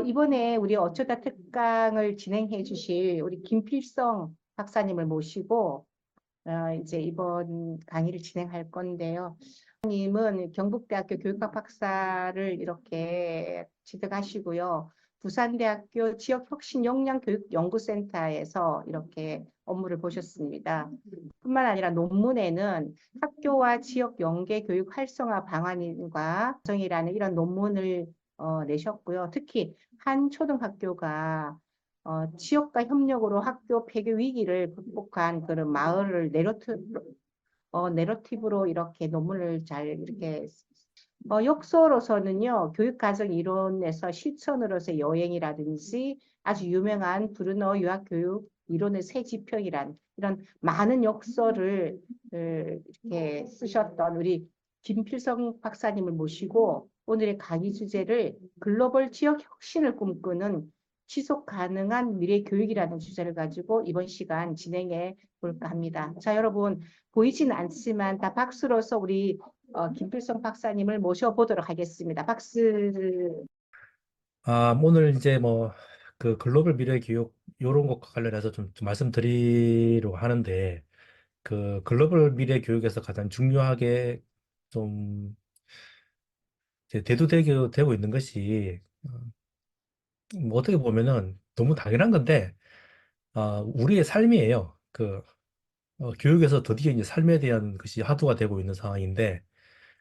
이번에 우리 어쩌다 특강을 진행해 주실 우리 김필성 박사님을 모시고 이제 이번 강의를 진행할 건데요. 님은 경북대학교 교육학 박사를 이렇게 취득하시고요. 부산대학교 지역혁신역량교육연구센터에서 이렇게 업무를 보셨습니다. 뿐만 아니라 논문에는 학교와 지역 연계 교육 활성화 방안과 과정이라는 이런 논문을 내셨고요. 특히 한 초등학교가 지역과 협력으로 학교 폐교 위기를 극복한 그런 마을을 내러티브로 이렇게 논문을 잘 이렇게 역서로서는요, 교육과정 이론에서 실천으로서의 여행이라든지 아주 유명한 브루너 유학교육 이론의 새 지평이란 이런 많은 역서를 이렇게 쓰셨던 우리 김필성 박사님을 모시고 오늘의 강의 주제를 글로벌 지역 혁신을 꿈꾸는 지속 가능한 미래 교육이라는 주제를 가지고 이번 시간 진행해 볼까 합니다. 자, 여러분 보이지는 않지만 다 박수로서 우리 김필성 박사님을 모셔보도록 하겠습니다. 박수. 오늘 이제 뭐 그 글로벌 미래 교육 요런 것과 관련해서 좀 말씀드리려고 하는데 그 글로벌 미래 교육에서 가장 중요하게 좀 이제 대두되고 있는 것이 뭐 어떻게 보면은 너무 당연한 건데 우리의 삶이에요. 교육에서 드디어 이제 삶에 대한 것이 화두가 되고 있는 상황인데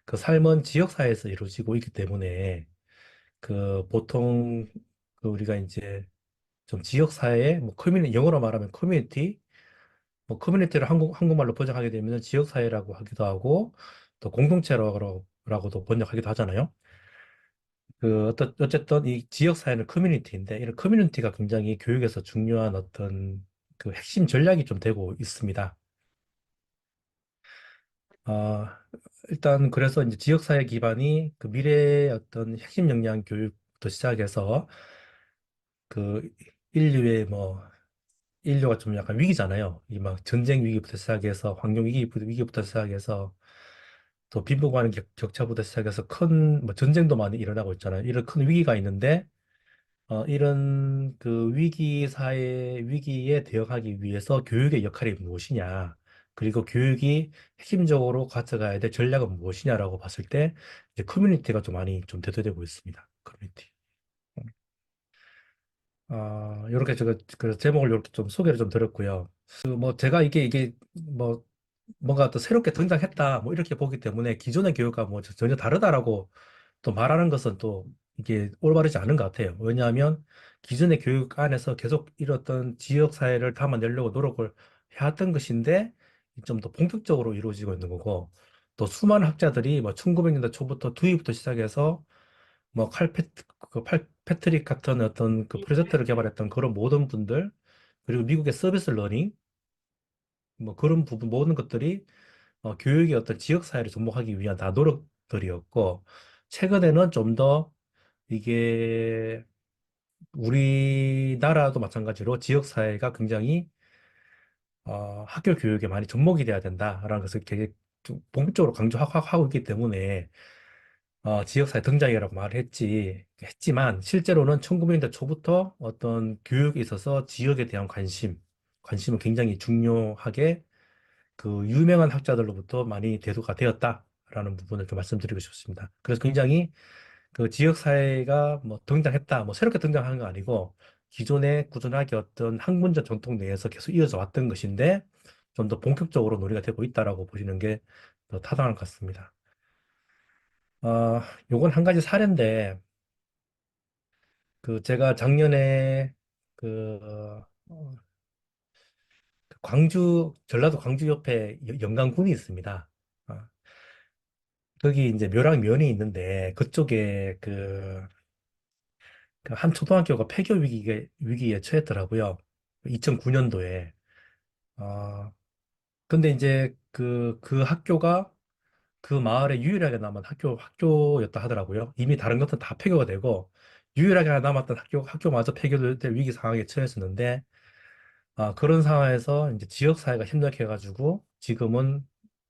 그 삶은 지역사회에서 이루어지고 있기 때문에 그 보통 그 우리가 이제 좀 지역사회에 뭐 영어로 말하면 커뮤니티, 뭐 커뮤니티를 한국말로 번역하게 되면 지역사회라고 하기도 하고 또 공동체라고도 번역하기도 하잖아요. 어쨌든 이 지역사회는 커뮤니티인데 이런 커뮤니티가 굉장히 교육에서 중요한 어떤 그 핵심 전략이 좀 되고 있습니다. 어, 일단 그래서 이제 지역사회 기반이 그 미래의 어떤 핵심 역량 교육부터 시작해서 그 인류의 뭐 인류가 좀 약간 위기잖아요. 이 막 전쟁 위기부터 시작해서 환경 위기부터 시작해서 또 빈부가 많은 격차부터 시작해서 큰 뭐 전쟁도 많이 일어나고 있잖아요. 이런 큰 위기가 있는데 이런 그 위기에 대응하기 위해서 교육의 역할이 무엇이냐, 그리고 교육이 핵심적으로 가져가야 될 전략은 무엇이냐라고 봤을 때 이제 커뮤니티가 좀 많이 좀 대두되고 있습니다. 커뮤니티. 이렇게 제가 그 제목을 이렇게 좀 소개를 좀 드렸고요. 뭐 제가 이게 뭐 뭔가 또 새롭게 등장했다 뭐 이렇게 보기 때문에 기존의 교육과 뭐 전혀 다르다라고 또 말하는 것은 또 이게 올바르지 않은 것 같아요. 왜냐하면 기존의 교육 안에서 계속 이렇던 지역 사회를 담아내려고 노력을 해왔던 것인데 좀 더 본격적으로 이루어지고 있는 거고, 또 수많은 학자들이 뭐 1900년대 초부터 두이부터 시작해서 뭐 패트릭 같은 어떤 그 프로젝트를 개발했던 그런 모든 분들, 그리고 미국의 서비스 러닝 뭐 그런 부분 모든 것들이 교육의 어떤 지역 사회를 접목하기 위한 다 노력들이었고, 최근에는 좀 더 이게 우리나라도 마찬가지로 지역 사회가 굉장히 학교 교육에 많이 접목이 돼야 된다라는 것을 되게 좀 본격적으로 강조하고 있기 때문에 지역사회 등장이라고 말을 했지만 실제로는 1900년대 초부터 어떤 교육에 있어서 지역에 대한 관심은 굉장히 중요하게 그 유명한 학자들로부터 많이 대두가 되었다라는 부분을 좀 말씀드리고 싶습니다. 그래서 굉장히 그 지역사회가 뭐 등장했다, 뭐 새롭게 등장한 건 아니고 기존에 꾸준하게 어떤 학문적 전통 내에서 계속 이어져 왔던 것인데 좀 더 본격적으로 논의가 되고 있다라고 보시는 게 더 타당할 것 같습니다. 요건 한 가지 사례인데 그 제가 작년에 그 전라도 광주 옆에 영광군이 있습니다. 아, 거기 이제 묘랑면이 있는데 그쪽에 그한 초등학교가 폐교 위기에 처했더라고요. 2009년도에. 근데 이제 그 학교가 그 마을에 유일하게 남은 학교였다 하더라고요. 이미 다른 것은 다 폐교가 되고 유일하게 남았던 학교마저 폐교될 위기 상황에 처했었는데 그런 상황에서 이제 지역사회가 협력해가지고 지금은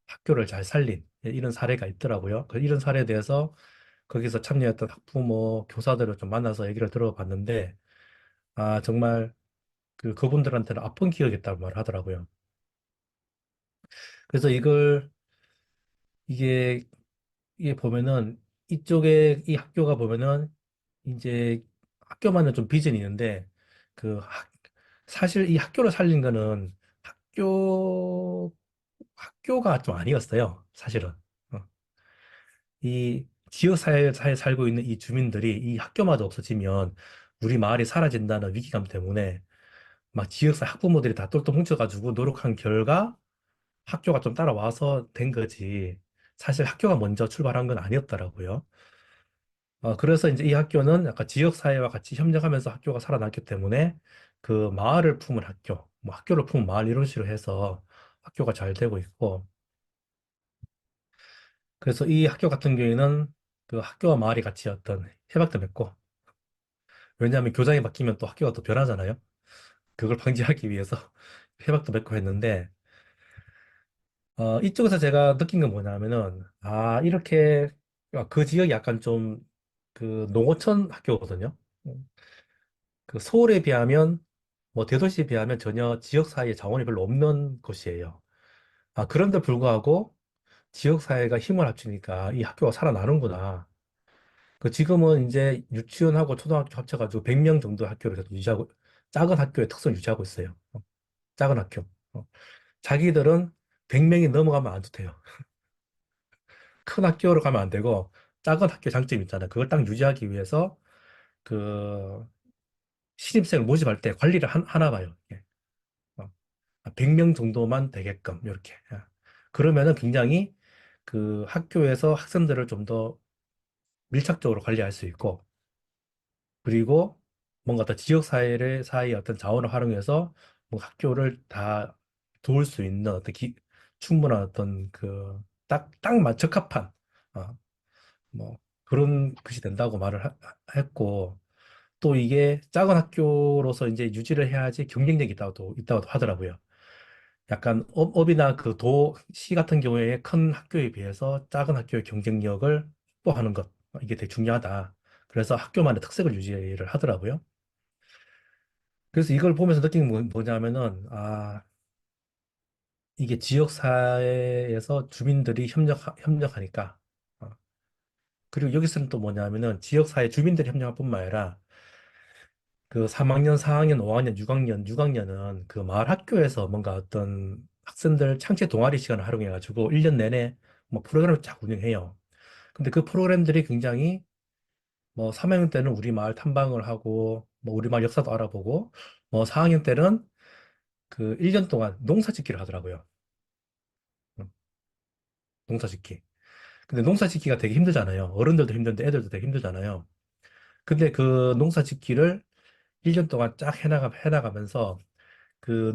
학교를 잘 살린 이런 사례가 있더라고요. 이런 사례에 대해서 거기서 참여했던 학부모, 교사들을 좀 만나서 얘기를 들어봤는데, 아, 정말 그분들한테는 아픈 기억이었다고 말을 하더라고요. 그래서 이게, 이게 보면은, 이쪽에, 이 학교가 보면은, 이제 학교만은 좀 비전이 있는데, 그, 사실 이 학교를 살린 거는 학교, 학교가 좀 아니었어요. 사실은. 어. 이 지역사회에 살고 있는 이 주민들이 이 학교마저 없어지면 우리 마을이 사라진다는 위기감 때문에 막 지역사회 학부모들이 다 똘똘 뭉쳐가지고 노력한 결과 학교가 좀 따라와서 된 거지. 사실 학교가 먼저 출발한 건 아니었더라고요. 그래서 이제 이 학교는 약간 지역사회와 같이 협력하면서 학교가 살아났기 때문에 그 마을을 품은 학교, 뭐 학교를 품은 마을 이런 식으로 해서 학교가 잘 되고 있고, 그래서 이 학교 같은 경우에는 그 학교와 마을이 같이 어떤 협약도 맺고, 왜냐하면 교장이 바뀌면 또 학교가 또 변하잖아요. 그걸 방지하기 위해서 협약도 맺고 했는데, 이쪽에서 제가 느낀 건 뭐냐면은, 아, 이렇게, 그 지역이 약간 좀, 그, 농어촌 학교거든요. 그 서울에 비하면, 뭐, 대도시에 비하면 전혀 지역 사회에 자원이 별로 없는 곳이에요. 그런데 불구하고, 지역 사회가 힘을 합치니까 이 학교가 살아나는구나. 지금은 이제 유치원하고 초등학교 합쳐가지고 100명 정도 학교를 계속 유지하고, 작은 학교의 특성을 유지하고 있어요. 작은 학교. 자기들은 100명이 넘어가면 안 좋대요. 큰 학교로 가면 안 되고 작은 학교 장점이 있잖아요. 그걸 딱 유지하기 위해서 그 신입생을 모집할 때 관리를 하나 봐요. 예. 100명 정도만 되게끔 이렇게. 예. 그러면은 굉장히 그 학교에서 학생들을 좀 더 밀착적으로 관리할 수 있고 그리고 뭔가 더 지역 사회를 사이의 어떤 자원을 활용해서 뭐 학교를 다 도울 수 있는 어떤 충분한 어떤 딱 적합한 어, 뭐 그런 것이 된다고 말을 했고 또 이게 작은 학교로서 이제 유지를 해야지 경쟁력이 있다고도 하더라고요. 약간 업이나 그 도시 같은 경우에 큰 학교에 비해서 작은 학교의 경쟁력을 확보하는 것 이게 되게 중요하다. 그래서 학교만의 특색을 유지를 하더라고요. 그래서 이걸 보면서 느낀 게 뭐냐면은 이게 지역 사회에서 주민들이 협력하니까 그리고 여기서는 또 뭐냐면은 지역사회 주민들이 협력할 뿐만 아니라 그 3학년, 4학년, 5학년, 6학년은 그 마을 학교에서 뭔가 어떤 학생들 창체 동아리 시간을 활용해가지고 1년 내내 뭐 프로그램을 쫙 운영해요. 근데 그 프로그램들이 굉장히 뭐 3학년 때는 우리 마을 탐방을 하고 뭐 우리 마을 역사도 알아보고 뭐 4학년 때는 그 1년 동안 농사짓기를 하더라고요. 음, 농사짓기. 근데 농사짓기가 되게 힘들잖아요. 어른들도 힘든데 애들도 되게 힘들잖아요. 근데 그 농사짓기를 1년 동안 쫙 해나가면서 그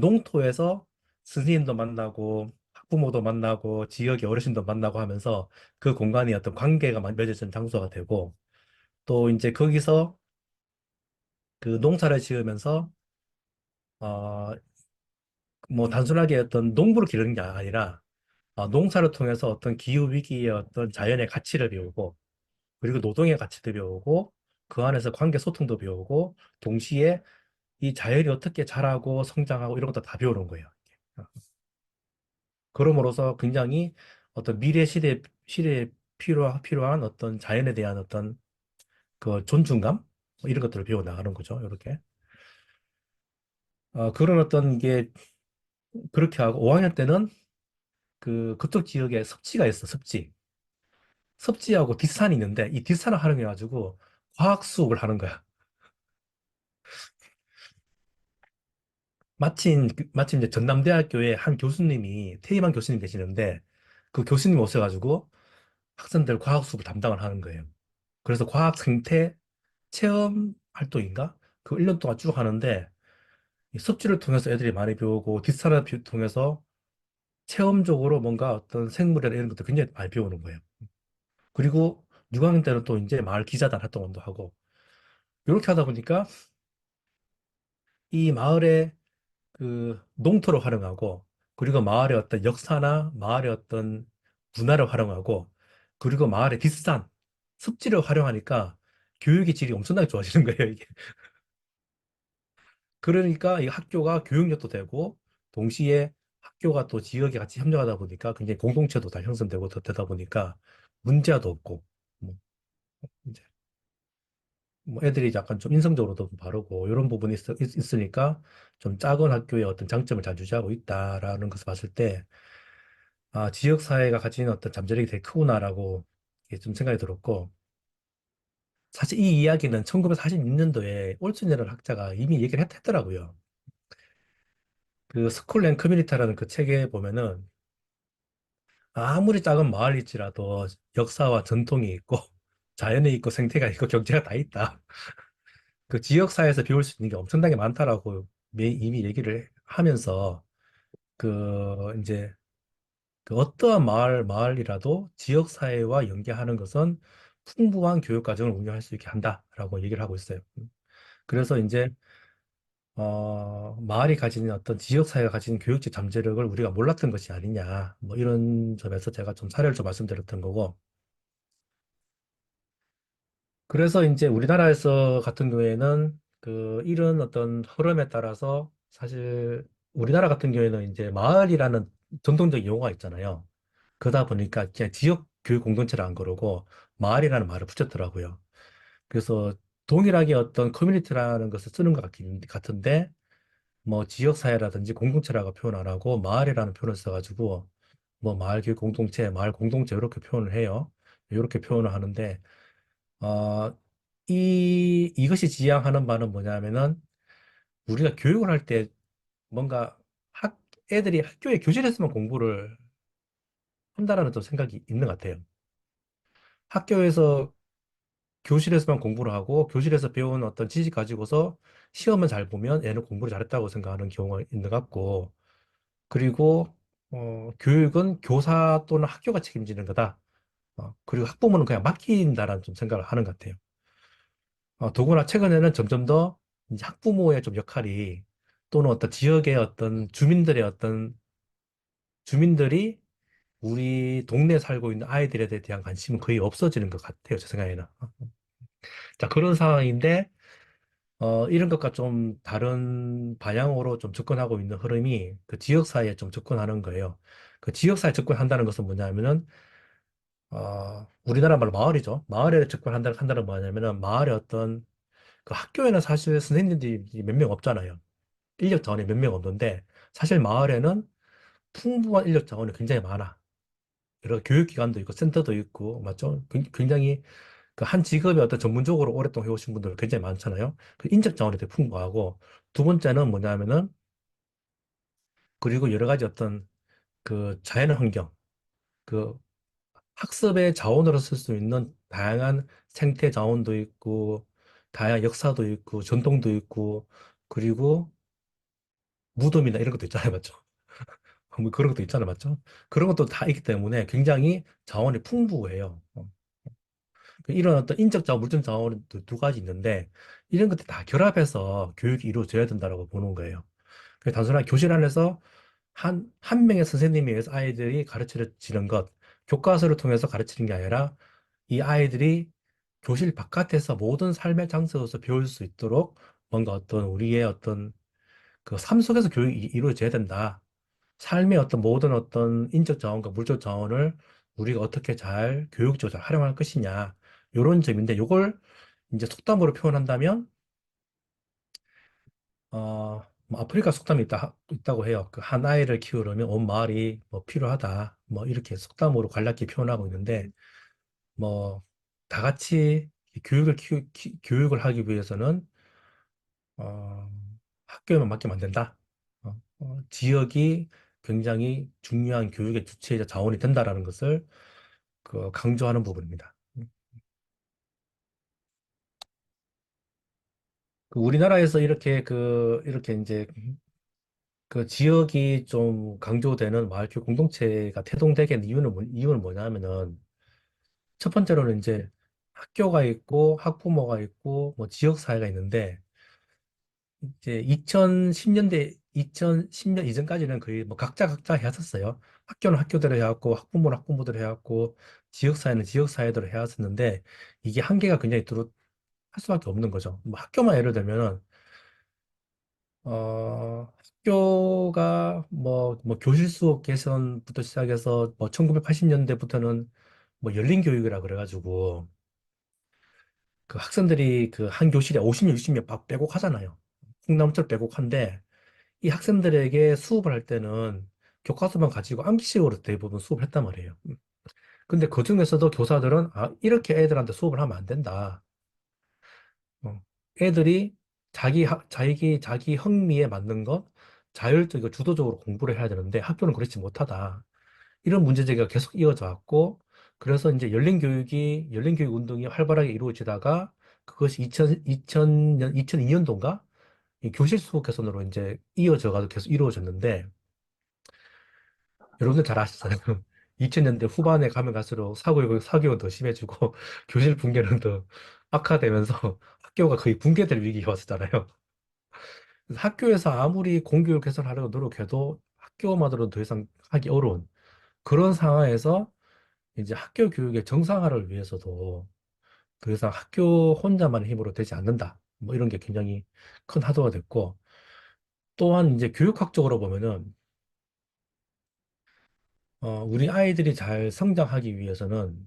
농토에서 스님도 만나고 학부모도 만나고 지역의 어르신도 만나고 하면서 그 공간이 어떤 관계가 맺어지는 장소가 되고 또 이제 거기서 그 농사를 지으면서 어, 뭐 단순하게 어떤 농부를 기르는 게 아니라 농사를 통해서 어떤 기후 위기의 어떤 자연의 가치를 배우고 그리고 노동의 가치도 배우고 그 안에서 관계 소통도 배우고 동시에 이 자연이 어떻게 자라고 성장하고 이런 것도 다 배우는 거예요. 그럼으로써 굉장히 어떤 시대에 필요한 어떤 자연에 대한 어떤 그 존중감 뭐 이런 것들을 배워 나가는 거죠. 이렇게. 그런 어떤 게 그렇게 하고 5학년 때는 그쪽 지역에 섭지가 있어. 섭지. 섭지하고 뒷산이 있는데 이 뒷산을 활용해 가지고 과학 수업을 하는 거야. 마침 이제 전남대학교에 한 교수님이 퇴임한 교수님 계시는데 그 교수님 오셔가지고 학생들 과학 수업을 담당을 하는 거예요. 그래서 과학 생태 체험 활동인가? 그 1년 동안 쭉 하는데 이 습지를 통해서 애들이 많이 배우고 뒷사람을 통해서 체험적으로 뭔가 어떤 생물이나 이런 것도 굉장히 많이 배우는 거예요. 그리고 6학년 때는 또 이제 마을 기자단 활동도 하고 이렇게 하다 보니까 이 마을의 그 농토를 활용하고 그리고 마을의 어떤 역사나 마을의 어떤 문화를 활용하고 그리고 마을의 뒷산 습지를 활용하니까 교육의 질이 엄청나게 좋아지는 거예요, 이게. 그러니까 이 학교가 교육력도 되고 동시에 학교가 또 지역에 같이 협력하다 보니까 굉장히 공동체도 다 형성되고 더 되다 보니까 문제도 없고 뭐 이제 뭐 애들이 약간 좀 인성적으로도 바르고 이런 부분이 있으니까 좀 작은 학교의 어떤 장점을 잘 유지하고 있다라는 것을 봤을 때 아, 지역 사회가 가지는 어떤 잠재력이 되게 크구나라고 좀 생각이 들었고 사실 이 이야기는 1946년도에 올슨이라는 학자가 이미 얘기를 했더라고요. 그 스쿨 앤 커뮤니티라는 그 책에 보면은 아무리 작은 마을일지라도 역사와 전통이 있고 자연이 있고 생태가 있고 경제가 다 있다. 그 지역사회에서 배울 수 있는 게 엄청나게 많다라고 이미 얘기를 하면서 그 이제 그 어떠한 마을이라도 지역사회와 연계하는 것은 풍부한 교육 과정을 운영할 수 있게 한다라고 얘기를 하고 있어요. 그래서 이제 마을이 가지는 어떤 지역사회가 가지는 교육적 잠재력을 우리가 몰랐던 것이 아니냐 뭐 이런 점에서 제가 좀 사례를 좀 말씀드렸던 거고 그래서 이제 우리나라에서 같은 경우에는 그 이런 어떤 흐름에 따라서 사실 우리나라 같은 경우에는 이제 마을이라는 전통적 용어가 있잖아요. 그러다 보니까 그냥 지역 교육 공동체를 안 그러고 마을이라는 말을 붙였더라고요. 그래서 동일하게 어떤 커뮤니티라는 것을 쓰는 것 같은데 뭐 지역사회라든지 공동체라고 표현 안 하고 마을이라는 표현을 써가지고 뭐 마을 교육 공동체, 마을 공동체 이렇게 표현을 해요. 이렇게 표현을 하는데 어, 이것이 지향하는 바는 뭐냐면은 우리가 교육을 할 때 뭔가 애들이 학교에 교실에서만 공부를 한다라는 또 생각이 있는 것 같아요. 학교에서 교실에서만 공부를 하고 교실에서 배운 어떤 지식 가지고서 시험을 잘 보면 애는 공부를 잘했다고 생각하는 경우가 있는 것 같고 그리고 교육은 교사 또는 학교가 책임지는 거다. 그리고 학부모는 그냥 맡긴다라는 좀 생각을 하는 것 같아요. 더구나 최근에는 점점 더 이제 학부모의 좀 역할이 또는 어떤 지역의 어떤 주민들이 우리 동네에 살고 있는 아이들에 대한 관심은 거의 없어지는 것 같아요. 제 생각에는. 자, 그런 상황인데, 이런 것과 좀 다른 방향으로 좀 접근하고 있는 흐름이 그 지역사회에 좀 접근하는 거예요. 그 지역사회에 접근한다는 것은 뭐냐면은, 우리나라 말로 마을이죠. 마을에 접근한다는 뭐냐면은, 마을의 어떤 그 학교에는 사실 선생님들이 몇 명 없잖아요. 인력 자원이 몇 명 없는데 사실 마을에는 풍부한 인력 자원이 굉장히 많아. 여러 교육기관도 있고 센터도 있고 맞죠? 굉장히 그 한 직업에 어떤 전문적으로 오랫동안 해오신 분들 굉장히 많잖아요. 그 인적 자원이 되게 풍부하고 두 번째는 뭐냐면은 그리고 여러 가지 어떤 그 자연 환경, 그 학습의 자원으로 쓸 수 있는 다양한 생태 자원도 있고 다양한 역사도 있고 전통도 있고 그리고 무덤이나 이런 것도 있잖아요, 맞죠? 뭐 그런 것도 있잖아요, 맞죠? 그런 것도 다 있기 때문에 굉장히 자원이 풍부해요. 이런 어떤 인적 자원, 물적 자원이 두 가지 있는데 이런 것들 다 결합해서 교육이 이루어져야 된다고 보는 거예요. 그래서 단순한 교실 안에서 한 명의 선생님에 의해서 아이들이 가르쳐지는 것, 교과서를 통해서 가르치는 게 아니라 이 아이들이 교실 바깥에서 모든 삶의 장소에서 배울 수 있도록 뭔가 어떤 우리의 어떤 그 삶 속에서 교육이 이루어져야 된다. 삶의 어떤 모든 어떤 인적 자원과 물적 자원을 우리가 어떻게 잘 교육적으로 잘 활용할 것이냐. 요런 점인데 요걸 이제 속담으로 표현한다면 뭐 아프리카 속담이 있다고 해요. 그 한 아이를 키우려면 온 마을이 뭐 필요하다. 뭐 이렇게 속담으로 간략히 표현하고 있는데 뭐 다 같이 교육을 하기 위해서는 어, 학교에만 맡기면 안 된다. 지역이 굉장히 중요한 교육의 주체이자 자원이 된다라는 것을 그 강조하는 부분입니다. 그 우리나라에서 이렇게 이제 그 지역이 좀 강조되는 마을교육 공동체가 태동되게 된 이유는 뭐냐면은 첫 번째로는 이제 학교가 있고 학부모가 있고 뭐 지역 사회가 있는데 이제 2010년 이전까지는 거의 뭐 각자 해왔었어요. 학교는 학교대로 해왔고, 학부모는 학부모대로 해왔고, 지역사회는 지역사회대로 해왔었는데 이게 한계가 굉장히 뚜렷할 수밖에 없는 거죠. 뭐 학교만 예를 들면은 학교가 뭐 교실 수업 개선부터 시작해서 뭐 1980년대부터는 뭐 열린 교육이라 그래가지고 그 학생들이 그 한 교실에 50명, 60명 빼곡하잖아요. 콩나물처럼 빼곡한데 이 학생들에게 수업을 할 때는 교과서만 가지고 암기식으로 대부분 수업을 했단 말이에요. 근데 그 중에서도 교사들은 이렇게 애들한테 수업을 하면 안 된다. 어, 애들이 자기 흥미에 맞는 것, 자율적이고 주도적으로 공부를 해야 되는데 학교는 그렇지 못하다. 이런 문제 제기가 계속 이어져 왔고, 그래서 이제 열린 교육 운동이 활발하게 이루어지다가 그것이 2000년, 2002년도인가? 이 교실 수업 개선으로 이제 이어져가지고 계속 이루어졌는데, 여러분들 잘 아시잖아요. 2000년대 후반에 가면 갈수록 사교육은 더 심해지고, 교실 붕괴는 더 악화되면서 학교가 거의 붕괴될 위기가 왔었잖아요. 그래서 학교에서 아무리 공교육 개선하려고 노력해도 학교만으로는 더 이상 하기 어려운 그런 상황에서 이제 학교 교육의 정상화를 위해서도 더 이상 학교 혼자만의 힘으로 되지 않는다. 뭐 이런 게 굉장히 큰 화두가 됐고, 또한 이제 교육학적으로 보면은, 우리 아이들이 잘 성장하기 위해서는,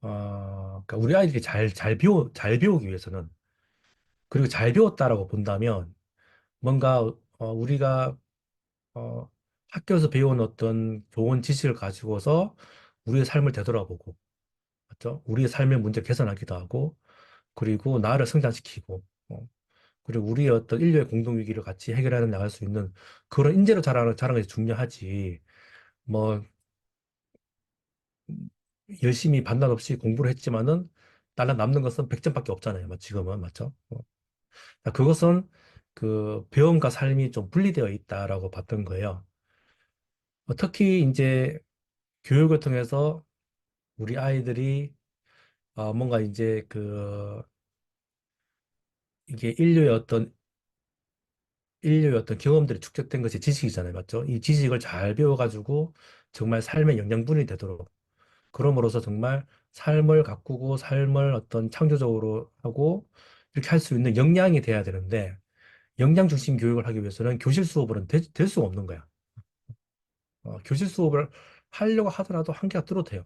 그러니까 우리 아이들이 잘 배우기 위해서는, 그리고 잘 배웠다라고 본다면, 뭔가, 우리가, 어, 학교에서 배운 어떤 좋은 지식을 가지고서 우리의 삶을 되돌아보고, 맞죠? 우리의 삶의 문제 개선하기도 하고, 그리고 나를 성장시키고, 그리고 우리의 어떤 인류의 공동 위기를 같이 해결해 나갈 수 있는 그런 인재로 자라는 게 중요하지. 뭐, 열심히 반날 없이 공부를 했지만은, 딸랑 남는 것은 100점밖에 없잖아요. 지금은, 맞죠? 그것은 그 배움과 삶이 좀 분리되어 있다라고 봤던 거예요. 특히 이제 교육을 통해서 우리 아이들이 뭔가 이제 이게 인류의 어떤 경험들이 축적된 것이 지식이잖아요. 맞죠? 이 지식을 잘 배워가지고 정말 삶의 영양분이 되도록 그럼으로써 정말 삶을 가꾸고 삶을 어떤 창조적으로 하고 이렇게 할 수 있는 역량이 돼야 되는데 역량 중심 교육을 하기 위해서는 교실 수업으로는 될 수가 없는 거야. 교실 수업을 하려고 하더라도 한계가 뚜렷해요.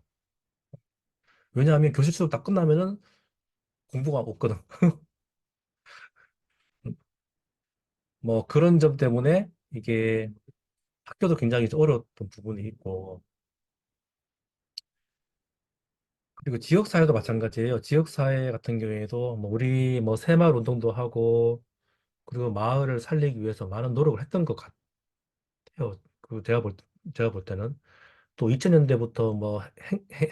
왜냐하면 교실 수업 다 끝나면은 공부가 없거든. 뭐 그런 점 때문에 이게 학교도 굉장히 좀 어려웠던 부분이 있고 그리고 지역사회도 마찬가지예요. 지역사회 같은 경우에도 뭐 우리 뭐 새마을 운동도 하고 그리고 마을을 살리기 위해서 많은 노력을 했던 것 같아요. 제가 볼 때는 또 2000년대부터 뭐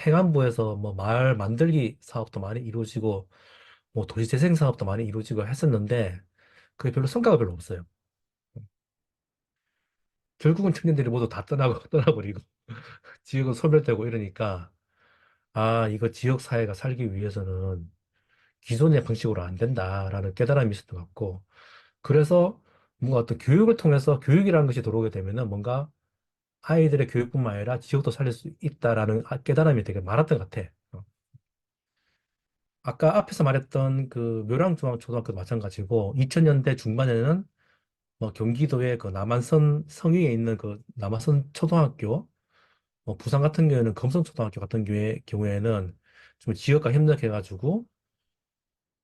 행안부에서 뭐 마을 만들기 사업도 많이 이루어지고 뭐 도시 재생 사업도 많이 이루어지고 했었는데 그게 별로 성과가 별로 없어요. 결국은 청년들이 모두 다 떠나고 떠나버리고 지역은 소멸되고 이러니까 이거 지역 사회가 살기 위해서는 기존의 방식으로 안 된다라는 깨달음이 있었던 것 같고 그래서 뭔가 어떤 교육을 통해서 교육이라는 것이 들어오게 되면은 뭔가 아이들의 교육뿐만 아니라 지역도 살릴 수 있다라는 깨달음이 되게 많았던 것 같아. 아까 앞에서 말했던 그 묘랑중앙초등학교도 마찬가지고 2000년대 중반에는 뭐 경기도의 그 남한선 성위에 있는 그 남한선 초등학교 뭐 부산 같은 경우에는 금성초등학교 같은 경우에는 좀 지역과 협력해가지고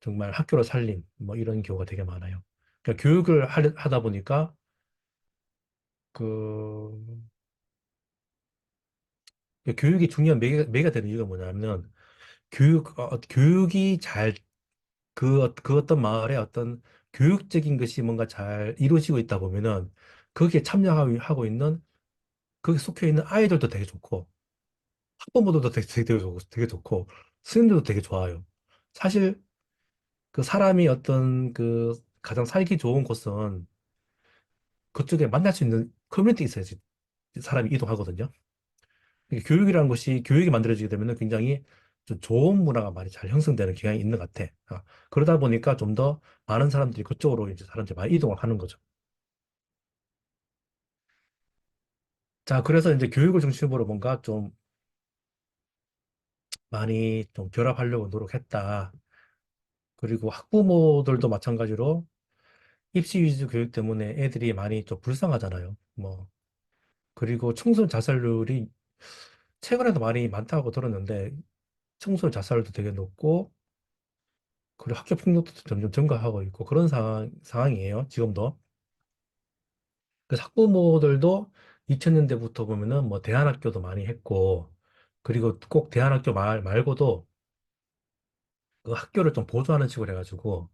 정말 학교를 살린 뭐 이런 경우가 되게 많아요. 그러니까 교육을 하다 보니까 그 교육이 중요한 매개가 되는 이유가 뭐냐면 교육이 잘 그 어떤 마을에 어떤 교육적인 것이 뭔가 잘 이루어지고 있다 보면은 거기에 참여하고 있는 거기 속해 있는 아이들도 되게 좋고 학부모들도 되게 좋고 스님들도 되게 좋아요. 사실 그 사람이 어떤 그 가장 살기 좋은 곳은 그쪽에 만날 수 있는 커뮤니티 있어야지 사람이 이동하거든요. 그러니까 교육이 만들어지게 되면 굉장히 좀 좋은 문화가 많이 잘 형성되는 경향이 있는 것 같아. 그러다 보니까 좀 더 많은 사람들이 그쪽으로 이제 사람들이 많이 이동을 하는 거죠. 자, 그래서 이제 교육을 중심으로 뭔가 좀 많이 좀 결합하려고 노력했다. 그리고 학부모들도 마찬가지로 입시 위주 교육 때문에 애들이 많이 좀 불쌍하잖아요. 뭐, 그리고 청소년 자살률이 최근에도 많이 많다고 들었는데, 청소년 자살률도 되게 높고, 그리고 학교 폭력도 점점 증가하고 있고, 그런 상황이에요. 지금도. 그래서 학부모들도 2000년대부터 보면은 뭐 대안학교도 많이 했고, 그리고 꼭 대안학교 말고도 그 학교를 좀 보조하는 식으로 해가지고,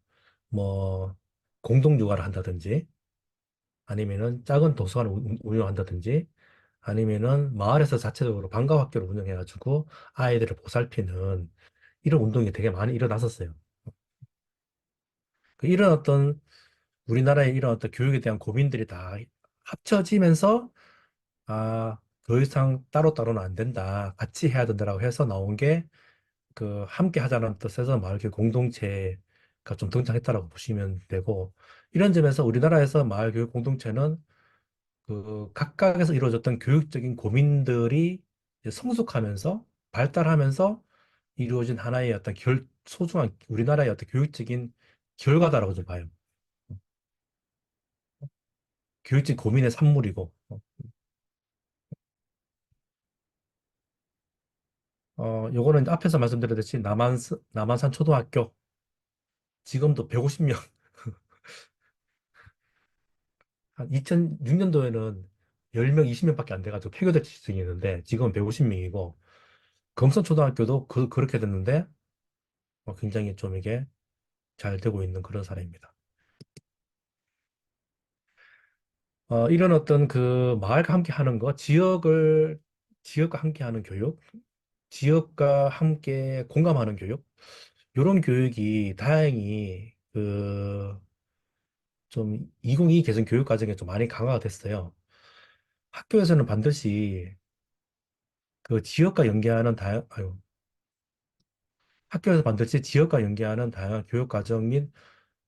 뭐, 공동육아를 한다든지, 아니면은 작은 도서관을 운영한다든지, 아니면은 마을에서 자체적으로 방과 학교를 운영해가지고 아이들을 보살피는 이런 운동이 되게 많이 일어났었어요. 이런 어떤 우리나라의 이런 어떤 교육에 대한 고민들이 다 합쳐지면서 더 이상 따로따로는 안 된다. 같이 해야 된다라고 해서 나온 게 그 함께 하자는 뜻에서 마을교육 공동체가 좀 등장했다라고 보시면 되고 이런 점에서 우리나라에서 마을교육 공동체는 그 각각에서 이루어졌던 교육적인 고민들이 이제 성숙하면서 발달하면서 이루어진 하나의 어떤 소중한 우리나라의 어떤 교육적인 결과다라고 좀 봐요. 교육적 고민의 산물이고. 요거는 앞에서 말씀드렸듯이 남한산 초등학교 지금도 150명, 한 2006년도에는 10명, 20명밖에 안 돼가지고 폐교될 지경이 있는데 지금은 150명이고 금성초등학교도 그렇게 됐는데 굉장히 좀 이게 잘 되고 있는 그런 사례입니다. 이런 어떤 그 마을과 함께 하는 거, 지역과 함께 하는 교육, 지역과 함께 공감하는 교육, 이런 교육이 다행히 그 좀 2022 개정 교육 과정에 좀 많이 강화가 됐어요. 학교에서는 반드시 그 지역과 연계하는 학교에서 반드시 지역과 연계하는 다양한 교육 과정 및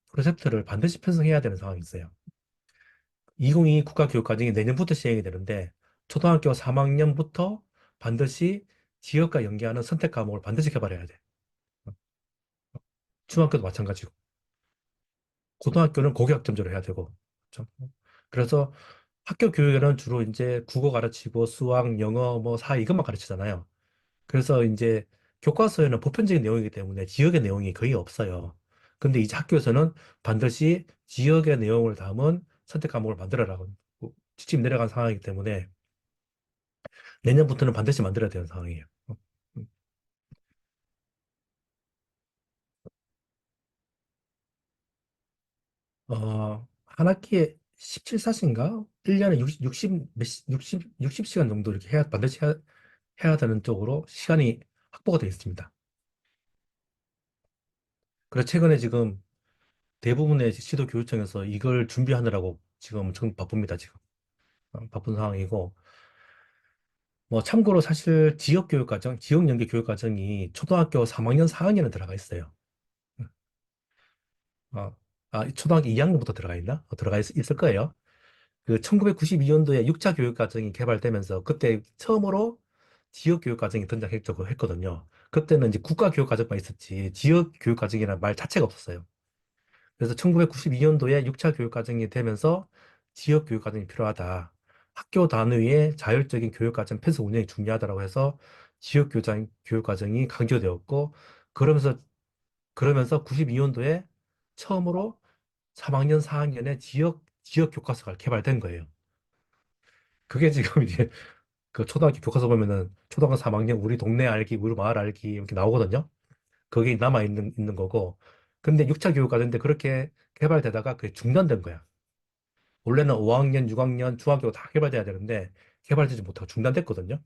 프로젝트를 반드시 편성해야 되는 상황이 있어요. 2022 국가교육과정이 내년부터 시행이 되는데 초등학교 3학년부터 반드시 지역과 연계하는 선택 과목을 반드시 개발해야 돼. 중학교도 마찬가지고 고등학교는 고교학점제로 해야 되고 그렇죠? 그래서 학교 교육에는 주로 이제 국어 가르치고 수학, 영어, 뭐 사회 이것만 가르치잖아요. 그래서 이제 교과서에는 보편적인 내용이기 때문에 지역의 내용이 거의 없어요. 근데 이제 학교에서는 반드시 지역의 내용을 담은 선택 과목을 만들어라고 지침 내려간 상황이기 때문에 내년부터는 반드시 만들어야 되는 상황이에요. 음. 한 학기에 17사시인가? 1년에 60시간 정도 이렇게 반드시 해야 되는 쪽으로 시간이 확보가 되어 있습니다. 그래서 최근에 지금 대부분의 시도교육청에서 이걸 준비하느라고 지금 엄청 바쁩니다, 지금. 바쁜 상황이고. 뭐 참고로 사실 지역교육과정, 지역연계교육과정이 초등학교 3학년, 4학년에 들어가 있어요. 어, 초등학교 2학년부터 들어가 있나? 있을 거예요. 그 1992년도에 6차 교육과정이 개발되면서 그때 처음으로 지역교육과정이 했거든요. 그때는 이제 국가교육과정만 있었지 지역교육과정이라는 말 자체가 없었어요. 그래서 1992년도에 6차 교육과정이 되면서 지역교육과정이 필요하다. 학교 단위의 자율적인 교육과정 편성 운영이 중요하다고 해서 교육과정이 강조되었고 그러면서 92년도에 처음으로 3학년, 4학년에 지역 교과서가 개발된 거예요. 그게 지금 이제 그 초등학교 교과서 보면은 초등학교 3학년 우리 동네 알기, 우리 마을 알기 이렇게 나오거든요. 그게 있는 거고. 근데 6차 교육과정인데 그렇게 개발되다가 그게 중단된 거야. 원래는 5학년, 6학년, 중학교 다 개발돼야 되는데 개발되지 못하고 중단됐거든요.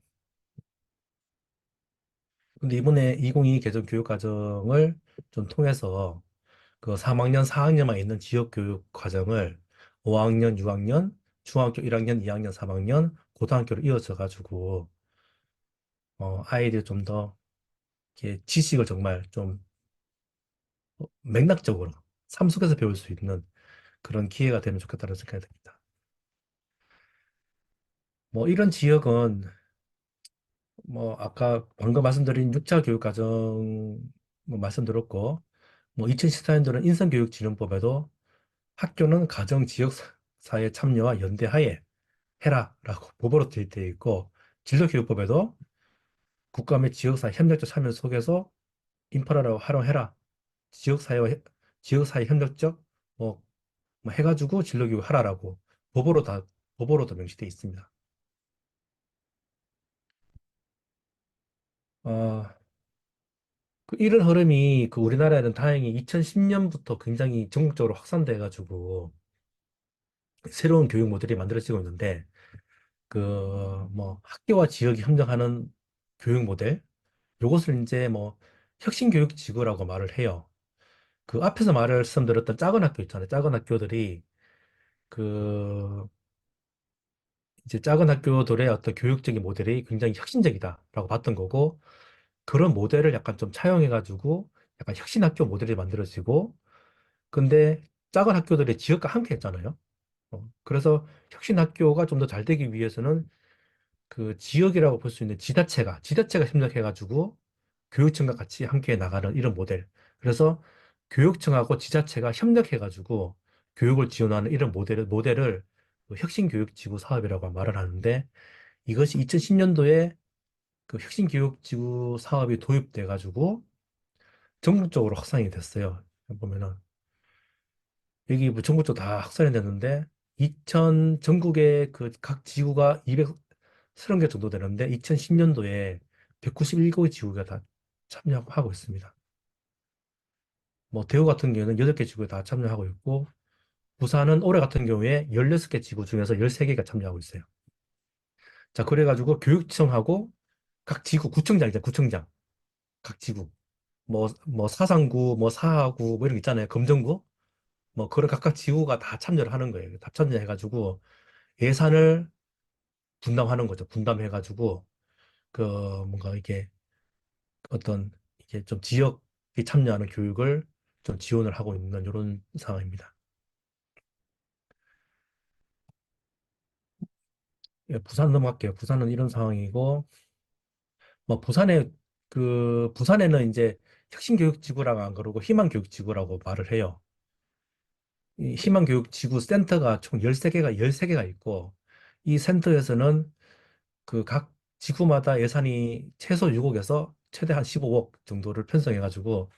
근데 이번에 2022 개정 교육과정을 좀 통해서 그 3학년, 4학년만 있는 지역교육 과정을 5학년, 6학년, 중학교 1학년, 2학년, 3학년, 고등학교로 이어져 가지고 아이들이 좀 더 지식을 정말 좀 맥락적으로 삶 속에서 배울 수 있는 그런 기회가 되면 좋겠다는 생각이 듭니다. 뭐 이런 지역은 뭐 아까 방금 말씀드린 6차 교육과정 뭐 말씀드렸고 뭐 2014년도는 인성교육진흥법에도 학교는 가정 지역 사회 참여와 연대하에 해라라고 법으로 되어 있고 진로교육법에도 국가 및 지역사회 협력적 참여 속에서 인프라라고 활용해라. 지역사회와 지역사회 협력적 뭐, 뭐 해가지고 진로교육 하라라고 법으로 다 법으로도 명시되어 있습니다. 어, 이런 흐름이 우리나라에는 다행히 2010년부터 굉장히 전국적으로 확산돼가지고 새로운 교육 모델이 만들어지고 있는데 그 뭐 학교와 지역이 협력하는 교육 모델 요것을 이제 뭐 혁신교육지구라고 말을 해요. 그 앞에서 말씀드렸던 작은 학교 있잖아요. 작은 학교들이 그 이제 작은 학교들의 어떤 교육적인 모델이 굉장히 혁신적이다라고 봤던 거고 그런 모델을 약간 좀 차용해가지고 약간 혁신학교 모델이 만들어지고 근데 작은 학교들이 지역과 함께 했잖아요. 그래서 혁신학교가 좀 더 잘 되기 위해서는 그 지역이라고 볼 수 있는 지자체가 협력해가지고 교육청과 같이 함께 나가는 이런 모델. 그래서 교육청하고 지자체가 협력해가지고 교육을 지원하는 이런 모델을 그 혁신교육지구 사업이라고 말을 하는데 이것이 2010년도에 그 혁신교육지구 사업이 도입돼가지고 전국적으로 확산이 됐어요. 보면은 여기 뭐 전국적으로 다 확산이 됐는데 전국의 그 각 지구가 230개 정도 되는데 2010년도에 191개의 지구가 다 참여하고 있습니다. 뭐 대구 같은 경우에는 8개 지구에 다 참여하고 있고 부산은 올해 같은 경우에 16개 지구 중에서 13개가 참여하고 있어요. 자, 그래가지고 교육청하고 각 지구, 구청장이죠, 구청장. 각 지구. 뭐 사상구, 뭐 사하구, 뭐 이런 거 있잖아요. 검정구. 뭐 그런 각각 지구가 다 참여를 하는 거예요. 다 참여해가지고 예산을 분담하는 거죠. 분담해가지고 그 뭔가 이게 어떤 이게 좀 지역이 참여하는 교육을 좀 지원을 하고 있는 이런 상황입니다. 예, 부산 넘어갈게요. 부산은 이런 상황이고 뭐 부산에는 이제 혁신교육지구라고 안 그러고 희망교육지구라고 말을 해요. 이 희망교육지구 센터가 총 13개가 있고 이 센터에서는 그 각 지구마다 예산이 최소 6억에서 최대 한 15억 정도를 편성해가지고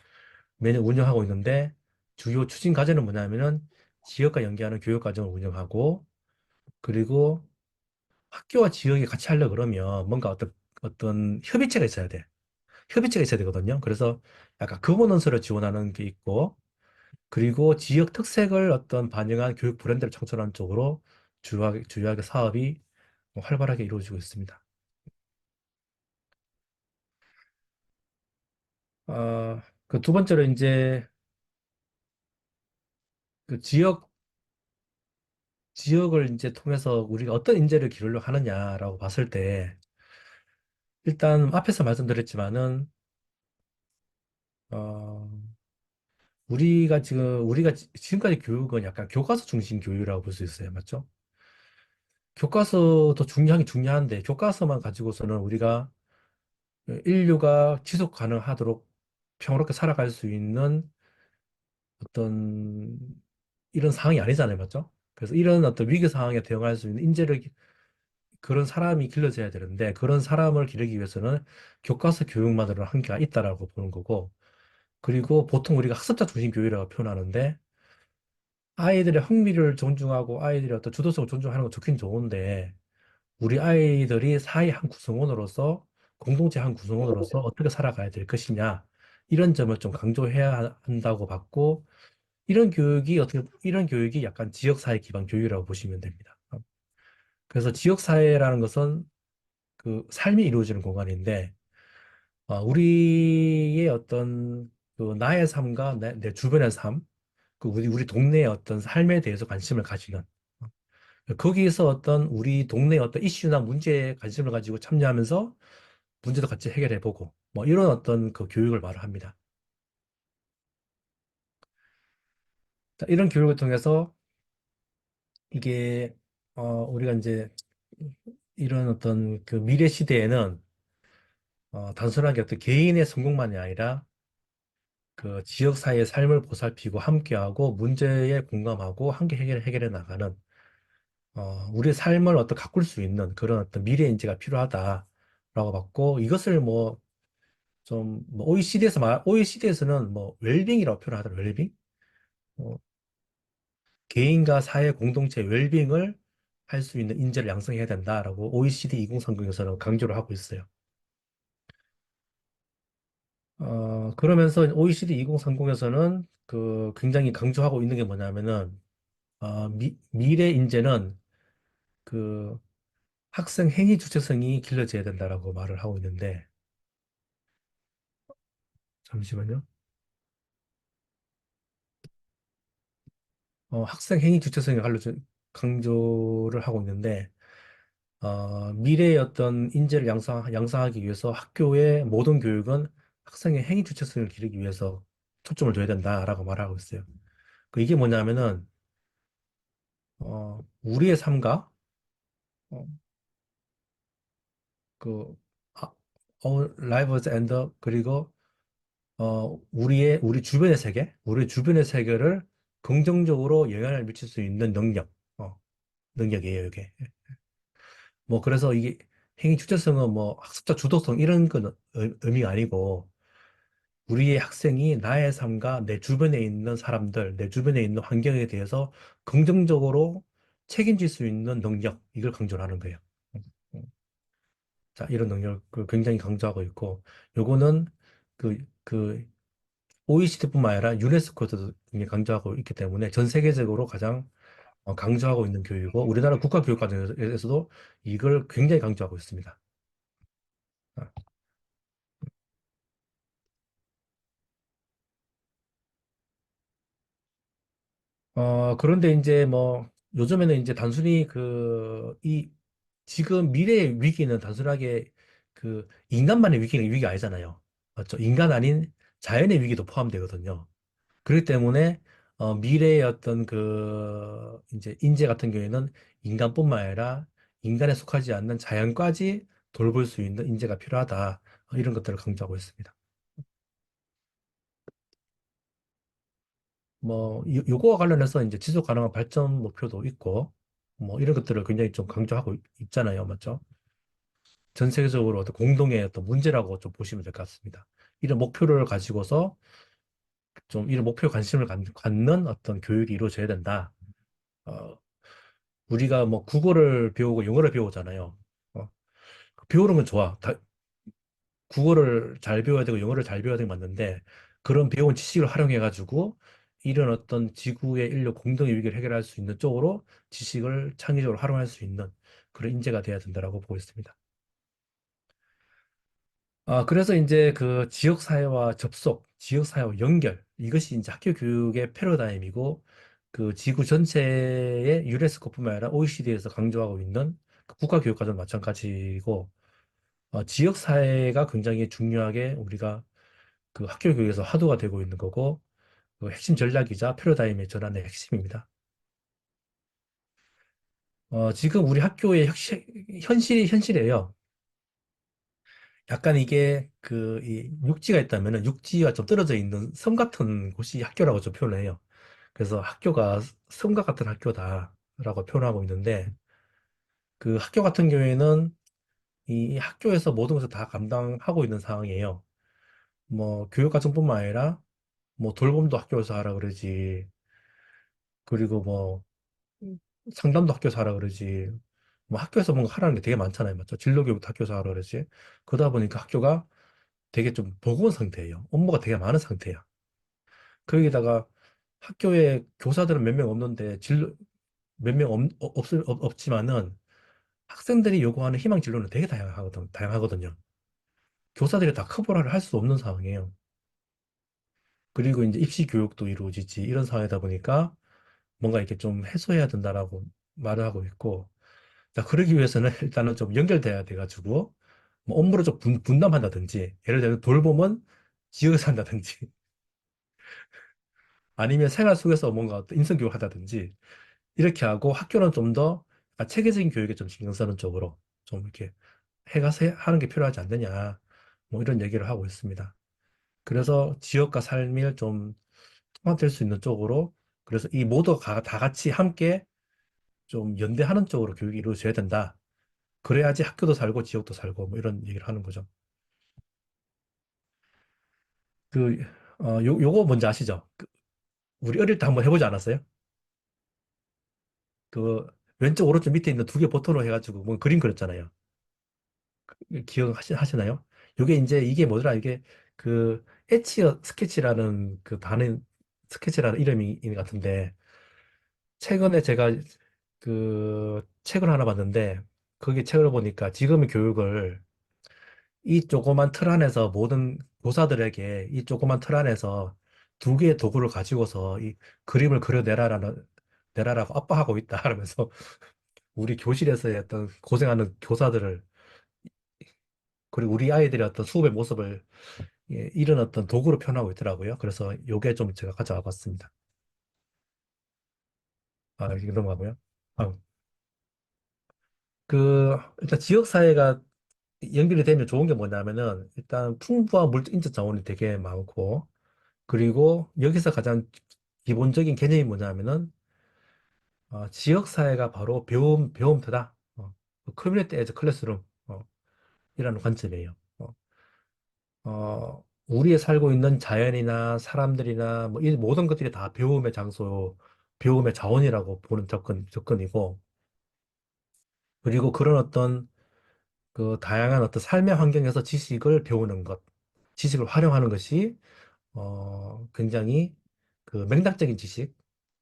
매년 운영하고 있는데 주요 추진 과제는 뭐냐면은 지역과 연계하는 교육 과정을 운영하고 그리고 학교와 지역이 같이 하려 그러면 뭔가 어떤 협의체가 있어야 돼. 협의체가 있어야 되거든요. 그래서 약간 거버넌스를 지원하는 게 있고 그리고 지역 특색을 어떤 반영한 교육 브랜드를 창출하는 쪽으로 주요하게 사업이 활발하게 이루어지고 있습니다. 그 두 번째로 이제 그 지역을 이제 통해서 우리가 어떤 인재를 기르려고 하느냐라고 봤을 때 일단 앞에서 말씀드렸지만은 어, 우리가 지금까지 교육은 약간 교과서 중심 교육이라고 볼 수 있어요. 맞죠? 교과서도 중요하긴 중요한데 교과서만 가지고서는 우리가 인류가 지속 가능하도록 평화롭게 살아갈 수 있는 어떤 이런 상황이 아니잖아요. 맞죠? 그래서 이런 어떤 위기 상황에 대응할 수 있는 그런 사람이 길러져야 되는데 그런 사람을 기르기 위해서는 교과서 교육만으로는 한계가 있다라고 보는 거고 그리고 보통 우리가 학습자 중심 교육이라고 표현하는데 아이들의 흥미를 존중하고 아이들의 어떤 주도성을 존중하는 건 좋긴 좋은데 우리 아이들이 사회 한 구성원으로서 공동체 한 구성원으로서 어떻게 살아가야 될 것이냐 이런 점을 좀 강조해야 한다고 봤고 이런 교육이 약간 지역사회 기반 교육이라고 보시면 됩니다. 그래서 지역사회라는 것은 그 삶이 이루어지는 공간인데 우리의 어떤 그 나의 삶과 내 주변의 삶, 그 우리 동네의 어떤 삶에 대해서 관심을 가지는 거기에서 어떤 우리 동네의 어떤 이슈나 문제에 관심을 가지고 참여하면서 문제도 같이 해결해보고 뭐 이런 어떤 그 교육을 말을 합니다. 자, 이런 교육을 통해서 이게 우리가 이제 이런 어떤 그 미래 시대에는 단순하게 어떤 개인의 성공만이 아니라 그 지역 사회의 삶을 보살피고 함께하고 문제에 공감하고 함께 해결해 나가는 우리의 삶을 어떤 가꿀 수 있는 그런 어떤 미래 인재가 필요하다라고 봤고 이것을 뭐 좀 뭐 OECD에서는 뭐 웰빙이라고 표현하더라고요. 웰빙. 어, 개인과 사회 공동체 웰빙을 할 수 있는 인재를 양성해야 된다라고 OECD 2030에서는 강조를 하고 있어요. 그러면서 OECD 2030에서는 그 굉장히 강조하고 있는 게 뭐냐면은 미래 인재는 그 학생 행위 주체성이 길러져야 된다라고 말을 하고 있는데 잠시만요. 학생 행위 주체성이 강조를 하고 있는데 미래의 어떤 인재를 양성하기 위해서 학교의 모든 교육은 학생의 행위 주체성을 기르기 위해서 초점을 둬야 된다라고 말하고 있어요. 이게 뭐냐면은 우리의 삶과 어, 그 아, our lives and 그리고 우리 주변의 세계를 긍정적으로 영향을 미칠 수 있는 능력이에요, 이게. 뭐, 그래서 이게 행위 주체성은 뭐 학습자 주도성 이런 건 의미가 아니고, 우리의 학생이 나의 삶과 내 주변에 있는 사람들, 내 주변에 있는 환경에 대해서 긍정적으로 책임질 수 있는 능력, 이걸 강조를 하는 거예요. 음, 음. 자, 이런 능력을 굉장히 강조하고 있고, 요거는 그 OECD뿐만 아니라 유네스코에서도 굉장히 강조하고 있기 때문에 전 세계적으로 가장 강조하고 있는 교육이고 우리나라 국가교육과정에서도 이걸 굉장히 강조하고 있습니다. 아, 그런데 이제 뭐 요즘에는 이제 단순히 지금 미래의 위기는 단순하게 그 인간만의 위기가 아니잖아요. 맞죠? 인간 아닌 자연의 위기도 포함되거든요. 그렇기 때문에 미래의 어떤 이제 인재 같은 경우에는 인간뿐만 아니라 인간에 속하지 않는 자연까지 돌볼 수 있는 인재가 필요하다. 이런 것들을 강조하고 있습니다. 뭐 요거와 관련해서 이제 지속 가능한 발전 목표도 있고 뭐 이런 것들을 굉장히 좀 강조하고 있잖아요. 맞죠? 전 세계적으로 어떤 공동의 어떤 문제라고 좀 보시면 될 것 같습니다. 이런 목표를 가지고서 좀 이런 목표에 관심을 갖는 어떤 교육이 이루어져야 된다. 어, 우리가 뭐 국어를 배우고 영어를 배우잖아요. 배우는 건 좋아. 국어를 잘 배워야 되고 영어를 잘 배워야 되는 게 맞는데 그런 배운 지식을 활용해가지고 이런 어떤 지구의 인류 공동의 위기를 해결할 수 있는 쪽으로 지식을 창의적으로 활용할 수 있는 그런 인재가 돼야 된다라고 보고 있습니다. 그래서 이제 그 지역사회와 접속, 지역사회와 연결, 이것이 이제 학교 교육의 패러다임이고, 그 지구 전체의 유네스코뿐만 아니라 OECD에서 강조하고 있는 그 국가교육과정 마찬가지고, 지역사회가 굉장히 중요하게 우리가 그 학교 교육에서 화두가 되고 있는 거고, 그 핵심 전략이자 패러다임의 전환의 핵심입니다. 지금 우리 학교의 현실이에요. 약간 이게 이 육지가 있다면은 육지와 좀 떨어져 있는 섬 같은 곳이 학교라고 좀 표현을 해요. 그래서 학교가 섬과 같은 학교다라고 표현하고 있는데 그 학교 같은 경우에는 이 학교에서 모든 것을 다 감당하고 있는 상황이에요. 뭐 교육과정뿐만 아니라 뭐 돌봄도 학교에서 하라 그러지. 그리고 뭐 상담도 학교에서 하라 그러지. 뭐 학교에서 뭔가 하라는 게 되게 많잖아요. 맞죠? 진로교육도 학교에서 하라 그러지. 그러다 보니까 학교가 되게 좀 버거운 상태예요. 업무가 되게 많은 상태야. 거기다가 학교에 교사들은 몇 명 없는데 몇 명 없지만은 학생들이 요구하는 희망 진로는 되게 다양하거든요. 교사들이 다 커버를 할 수 없는 상황이에요. 그리고 이제 입시 교육도 이루어지지 이런 상황이다 보니까 뭔가 이렇게 좀 해소해야 된다라고 말을 하고 있고 자 그러기 위해서는 일단은 좀 연결돼야 돼가지고 뭐 업무를 좀 분담한다든지 예를 들어 돌봄은 지역에서 한다든지 아니면 생활 속에서 뭔가 어떤 인성교육 하다든지 이렇게 하고 학교는 좀 더 체계적인 교육에 좀 신경 쓰는 쪽으로 좀 이렇게 하는 게 필요하지 않느냐. 뭐 이런 얘기를 하고 있습니다. 그래서 지역과 삶을 좀 통합될 수 있는 쪽으로 그래서 이 모두가 다 같이 함께 좀 연대하는 쪽으로 교육이 이루어져야 된다. 그래야지 학교도 살고 지역도 살고 뭐 이런 얘기를 하는 거죠. 그, 요거 뭔지 아시죠? 우리 어릴 때 한번 해보지 않았어요? 그 왼쪽 오른쪽 밑에 있는 두 개 버튼으로 해가지고 뭐 그림 그렸잖아요. 기억하시나요? 요게 이제 이게 뭐더라? 이게 그 엣치어 스케치라는 그 단어 스케치라는 이름이 있는 것 같은데 최근에 제가 그 책을 하나 봤는데 거기 책을 보니까 지금의 교육을 이 조그만 틀 안에서 모든 교사들에게 이 조그만 틀 안에서 두 개의 도구를 가지고서 이 그림을 내라라고 압박하고 있다 하면서 우리 교실에서의 어떤 고생하는 교사들을 그리고 우리 아이들의 어떤 수업의 모습을 이런 어떤 도구로 표현하고 있더라고요. 그래서 요게 좀 제가 가져와 봤습니다. 아, 이게 넘어가고요. 아, 일단 지역사회가 연결이 되면 좋은 게 뭐냐면은, 일단 풍부한 물적 인적 자원이 되게 많고, 그리고 여기서 가장 기본적인 개념이 뭐냐면은, 지역사회가 바로 배움터다. 커뮤니티 에즈 클래스룸, 이라는 관점이에요. 우리의 살고 있는 자연이나 사람들이나 뭐 이 모든 것들이 다 배움의 장소, 배움의 자원이라고 보는 접근이고, 그리고 그런 어떤 그 다양한 어떤 삶의 환경에서 지식을 배우는 것, 지식을 활용하는 것이 굉장히 그 맥락적인 지식,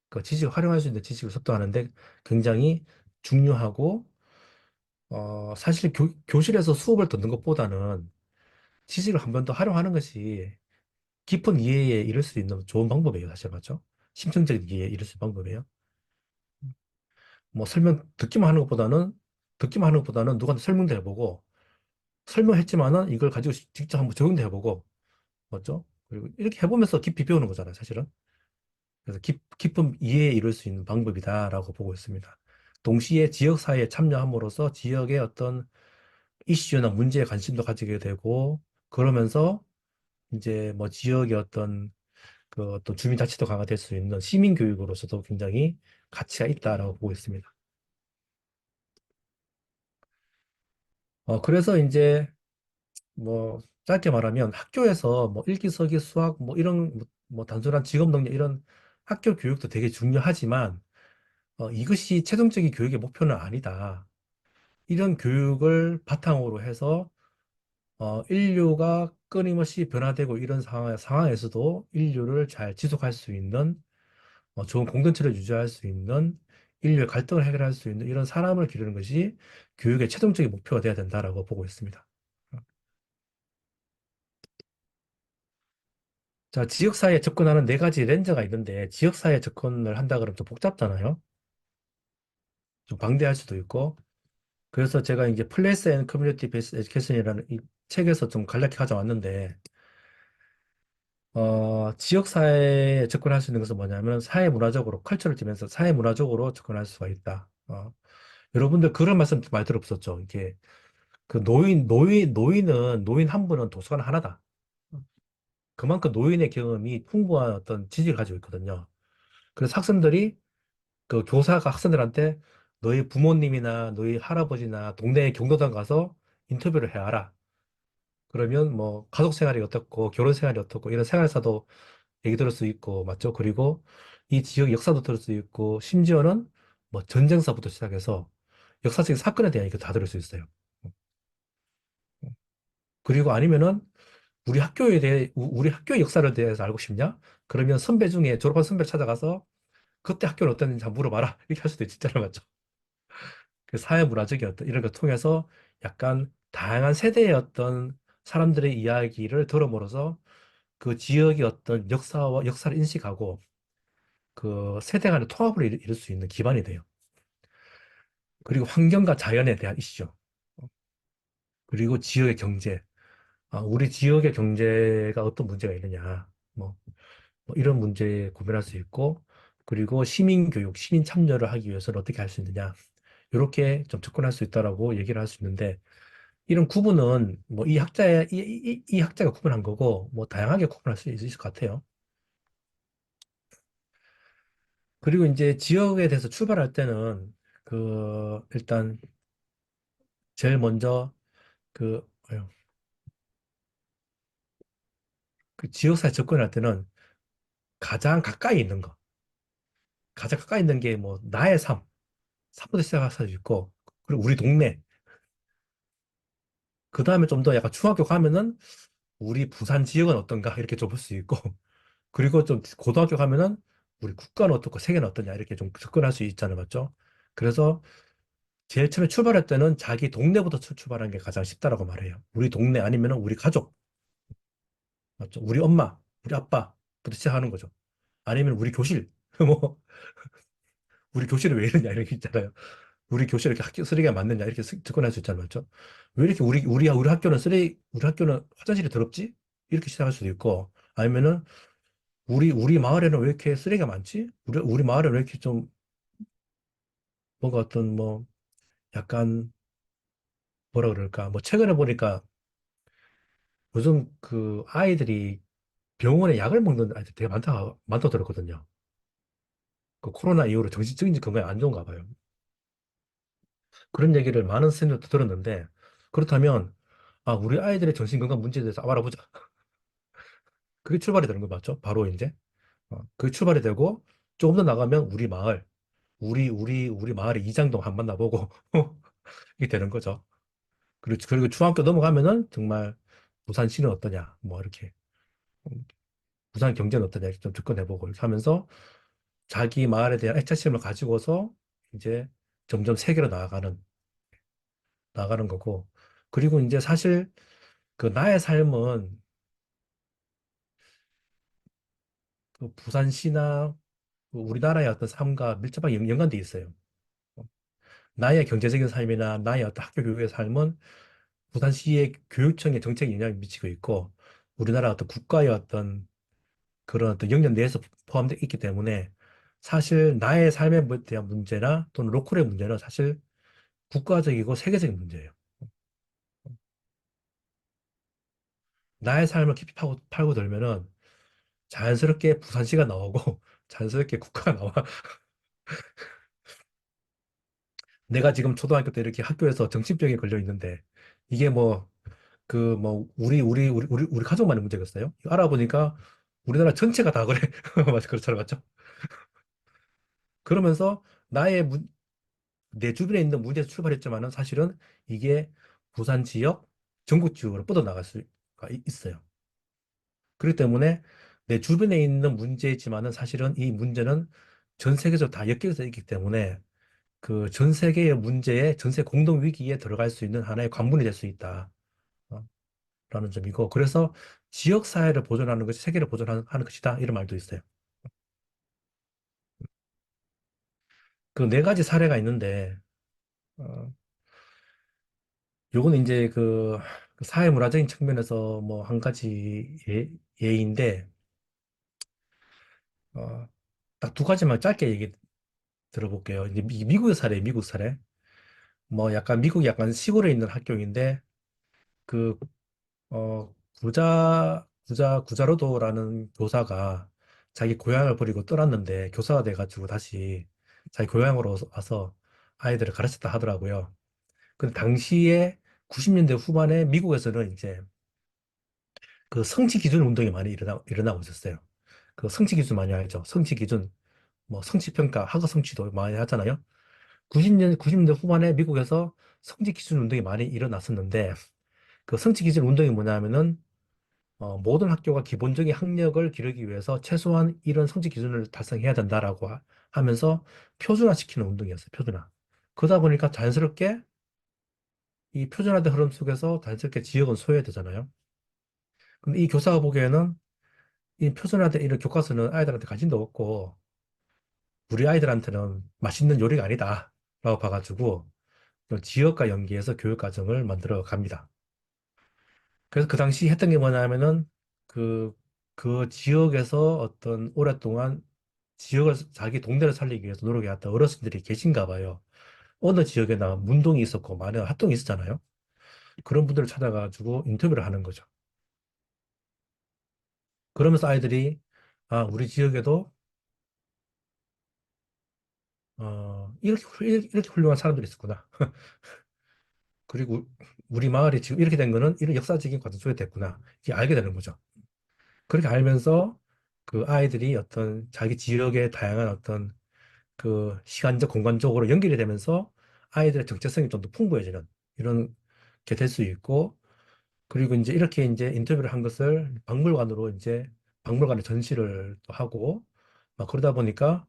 그 지식을 활용할 수 있는 지식을 습득하는데 굉장히 중요하고, 사실 교실에서 수업을 듣는 것보다는 지식을 한 번 더 활용하는 것이 깊은 이해에 이를 수 있는 좋은 방법이에요, 사실 맞죠? 심층적인 이해에 이를 수 있는 방법이에요. 뭐 듣기만 하는 것보다는 누구한테 설명도 해보고 설명했지만은 이걸 가지고 직접 한번 적용도 해보고 맞죠? 그리고 이렇게 해보면서 깊이 배우는 거잖아요, 사실은. 그래서 깊은 이해에 이를 수 있는 방법이다라고 보고 있습니다. 동시에 지역사회에 참여함으로써 지역의 어떤 이슈나 문제에 관심도 가지게 되고 그러면서 이제 뭐 지역의 어떤 그 어떤 주민자치도 강화될 수 있는 시민교육으로서도 굉장히 가치가 있다라고 보고 있습니다. 그래서 이제 뭐 짧게 말하면 학교에서 뭐 일기서기 수학 뭐 이런 뭐 단순한 직업 능력 이런 학교 교육도 되게 중요하지만 이것이 최종적인 교육의 목표는 아니다. 이런 교육을 바탕으로 해서 인류가 끊임없이 변화되고 이런 상황에서도 인류를 잘 지속할 수 있는 좋은 공동체를 유지할 수 있는 인류의 갈등을 해결할 수 있는 이런 사람을 기르는 것이 교육의 최종적인 목표가 되어야 된다라고 보고 있습니다. 자, 지역사회에 접근하는 네 가지 렌즈가 있는데 지역사회에 접근을 한다 그러면 좀 복잡잖아요. 좀 방대할 수도 있고 그래서 제가 이제 플레이스 앤 커뮤니티 베이스 에듀케이션이라는 이 책에서 좀 간략히 가져왔는데 지역사회에 접근할 수 있는 것은 뭐냐면 사회문화적으로 컬처를 지면서 사회문화적으로 접근할 수가 있다. 여러분들 그런 말씀 많이 들어보셨죠? 이게 그 노인 한 분은 도서관 하나다. 그만큼 노인의 경험이 풍부한 어떤 지식을 가지고 있거든요. 그래서 학생들이 그 교사가 학생들한테 너희 부모님이나 너희 할아버지나 동네 경로당 가서 인터뷰를 해와라. 그러면 뭐 가족 생활이 어떻고 결혼 생활이 어떻고 이런 생활사도 얘기 들을 수 있고 맞죠? 그리고 이 지역 역사도 들을 수 있고 심지어는 뭐 전쟁사부터 시작해서 역사적인 사건에 대한 얘기 다 들을 수 있어요. 그리고 아니면은 우리 학교의 역사를 대해서 알고 싶냐? 그러면 선배 중에 졸업한 선배를 찾아가서 그때 학교는 어땠는지 한번 물어봐라. 이렇게 할 수도 있잖아요. 맞죠? 그 사회문화적인 어떤 이런 걸 통해서 약간 다양한 세대의 어떤 사람들의 이야기를 들음으로써 그 지역의 어떤 역사를 인식하고 그 세대 간의 통합을 이룰 수 있는 기반이 돼요. 그리고 환경과 자연에 대한 이슈죠. 그리고 지역의 경제. 우리 지역의 경제가 어떤 문제가 있느냐. 뭐 이런 문제에 고민할 수 있고, 그리고 시민교육, 시민 참여를 하기 위해서는 어떻게 할 수 있느냐. 이렇게 좀 접근할 수 있다라고 얘기를 할 수 있는데, 이런 구분은 뭐 이 학자의 이 학자가 구분한 거고 뭐 다양하게 구분할 수 있을 것 같아요. 그리고 이제 지역에 대해서 출발할 때는 일단 제일 먼저 그, 아유, 그 지역사회 접근할 때는 가장 가까이 있는 거, 가장 가까이 있는 게 뭐 나의 삶부터 시작할 수 있고, 그리고 우리 동네, 그 다음에 좀 더 약간 중학교 가면은 우리 부산 지역은 어떤가 이렇게 좀 볼 수 있고, 그리고 좀 고등학교 가면은 우리 국가는 어떻고 세계는 어떠냐 이렇게 좀 접근할 수 있잖아요, 맞죠? 그래서 제일 처음에 출발할 때는 자기 동네부터 출발하는 게 가장 쉽다라고 말해요. 우리 동네 아니면은 우리 가족, 맞죠? 우리 엄마, 우리 아빠부터 시작하는 거죠. 아니면 우리 교실, 뭐 우리 교실이 왜 이러냐 이렇게 있잖아요. 우리 교실 이렇게 학교 쓰레기가 많느냐 이렇게 접근할 수 있잖아요, 맞죠? 왜 이렇게 우리 학교는 우리 학교는 화장실이 더럽지? 이렇게 시작할 수도 있고, 아니면은 우리 마을에는 왜 이렇게 쓰레기가 많지? 우리 마을에는 왜 이렇게 좀 뭔가 어떤 뭐 약간 뭐라 그럴까? 뭐 최근에 보니까 요즘 그 아이들이 병원에 약을 먹는 아이들 되게 많다고 들었거든요. 그 코로나 이후로 정신적인 건강에 안 좋은가 봐요. 그런 얘기를 많은 선생님도 들었는데, 그렇다면 우리 아이들의 정신건강 문제에 대해서 알아보자. 그게 출발이 되는 거 맞죠? 바로 이제 그게 출발이 되고 조금 더 나가면 우리 마을, 우리 마을의 이장동 한번 만나보고 이게 되는 거죠. 그리고 중학교 넘어가면은 정말 부산시는 어떠냐, 뭐 이렇게 음, 부산 경제는 어떠냐 이렇게 좀 접근해보고 이렇게 하면서 자기 마을에 대한 애착심을 가지고서 이제 점점 세계로 나아가는 거고. 그리고 이제 사실 그 나의 삶은 그 부산시나 그 우리나라의 어떤 삶과 밀접하게 연관돼 있어요. 나의 경제적인 삶이나 나의 어떤 학교 교육의 삶은 부산시의 교육청의 정책에 영향을 미치고 있고, 우리나라 어떤 국가의 어떤 그런 어떤 영역 내에서 포함되어 있기 때문에 사실 나의 삶에 대한 문제나 또는 로컬의 문제는 사실 국가적이고 세계적인 문제예요. 나의 삶을 깊이 팔고 들면은 자연스럽게 부산시가 나오고 자연스럽게 국가가 나와. 내가 지금 초등학교 때 이렇게 학교에서 정신병에 걸려 있는데 이게 뭐 우리 가족만의 문제겠어요? 알아보니까 우리나라 전체가 다 그래. 맞죠? 그렇잖아요. 맞죠? 그러면서 내 주변에 있는 문제에서 출발했지만은 사실은 이게 부산 지역, 전국 지역으로 뻗어나갈 수가 있어요. 그렇기 때문에 내 주변에 있는 문제이지만은 사실은 이 문제는 전 세계적으로 다 엮여져 있기 때문에 그 전 세계의 문제에, 전 세계 공동 위기에 들어갈 수 있는 하나의 관문이 될 수 있다. 어, 라는 점이고, 그래서 지역 사회를 보존하는 것이 세계를 보존하는 것이다. 이런 말도 있어요. 그 네 가지 사례가 있는데, 어, 요거는 이제 그 사회 문화적인 측면에서 뭐 한 가지 예인데, 어, 딱 두 가지만 짧게 얘기 들어볼게요. 이제 미국의 사례, 미국 사례. 뭐 약간 미국이 약간 시골에 있는 학교인데, 그, 구자로도라는 교사가 자기 고향을 버리고 떠났는데 교사가 돼가지고 다시 자기 고향으로 와서 아이들을 가르쳤다 하더라고요. 근데 당시에 90년대 후반에 미국에서는 이제 그 성취 기준 운동이 많이 일어나고 있었어요. 그 성취 기준 많이 알죠? 성취 기준, 뭐 성취 평가, 학업 성취도 많이 하잖아요. 90년대 후반에 미국에서 성취 기준 운동이 많이 일어났었는데 그 성취 기준 운동이 뭐냐면은 모든 학교가 기본적인 학력을 기르기 위해서 최소한 이런 성취 기준을 달성해야 된다라고 하면서 표준화시키는 운동이었어요. 표준화. 그러다 보니까 자연스럽게 이 표준화된 흐름 속에서 자연스럽게 지역은 소외되잖아요. 근데 이 교사가 보기에는 이 표준화된 이런 교과서는 아이들한테 관심도 없고 우리 아이들한테는 맛있는 요리가 아니다 라고 봐가지고 그 지역과 연계해서 교육 과정을 만들어 갑니다. 그래서 그 당시 했던 게 뭐냐면은 그, 그 지역에서 어떤 오랫동안 자기 동네를 살리기 위해서 노력해왔던 어르신들이 계신가 봐요. 어느 지역에나 문동이 있었고 많은 합동이 있었잖아요. 그런 분들을 찾아가지고 인터뷰를 하는 거죠. 그러면서 아이들이 아, 우리 지역에도 이렇게 훌륭한 사람들이 있었구나. 그리고 우리 마을이 지금 이렇게 된 거는 이런 역사적인 과정 속에 됐구나. 이게 알게 되는 거죠. 그렇게 알면서 그 아이들이 어떤 자기 지역의 다양한 어떤 그 시간적, 공간적으로 연결이 되면서 아이들의 정체성이 좀 더 풍부해지는 이런 게 될 수 있고, 그리고 이제 이렇게 이제 인터뷰를 한 것을 박물관으로 이제 박물관에 전시를 또 하고, 막 그러다 보니까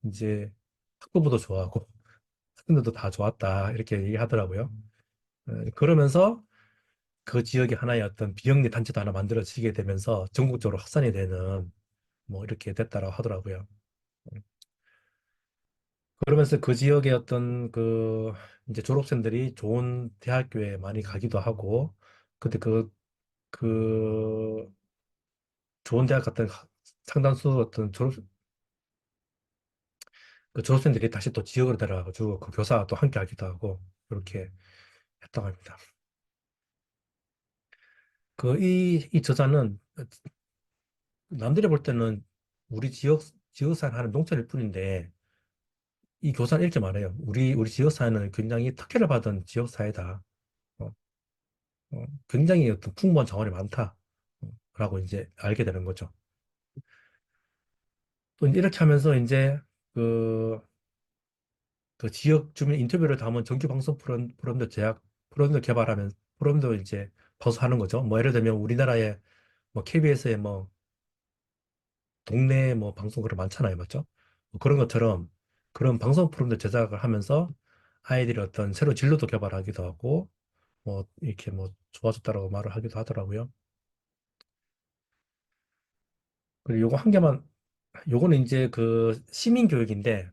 이제 학부모도 좋아하고 학생들도 다 좋았다 이렇게 얘기하더라고요. 그러면서 그 지역에 하나의 어떤 비영리 단체도 하나 만들어지게 되면서 전국적으로 확산이 되는 뭐 이렇게 됐다라고 하더라고요. 그러면서 그 지역의 어떤 그 이제 졸업생들이 좋은 대학교에 많이 가기도 하고, 근데 그 좋은 대학 갔던 상당수 어떤 그 졸업생들이 다시 또 지역으로 데려가가지고 그 교사와 또 함께 하기도 하고, 그렇게 했다고 합니다. 이 저자는 남들이 볼 때는 우리 지역사는 하는 농촌일 뿐인데, 이 교사는 이렇게 말해요. 우리 지역사회는 굉장히 특혜를 받은 지역사회다. 어, 굉장히 어떤 풍부한 자원이 많다. 라고 이제 알게 되는 거죠. 또 이제 이렇게 하면서 이제 그, 그 지역 주민 인터뷰를 담은 정규 방송 프로그램도 프로그램도 개발하면, 프로그램도 이제 방송하는 거죠. 뭐 예를 들면 우리나라의 뭐 KBS의 뭐 동네 뭐 방송 그런 많잖아요. 맞죠? 뭐 그런 것처럼 그런 방송 프로그램도 제작을 하면서 아이들이 어떤 새로운 진로도 개발하기도 하고 뭐 이렇게 뭐 좋아졌다라고 말을 하기도 하더라고요. 그리고 요거 한 개만, 요거는 이제 그 시민 교육인데,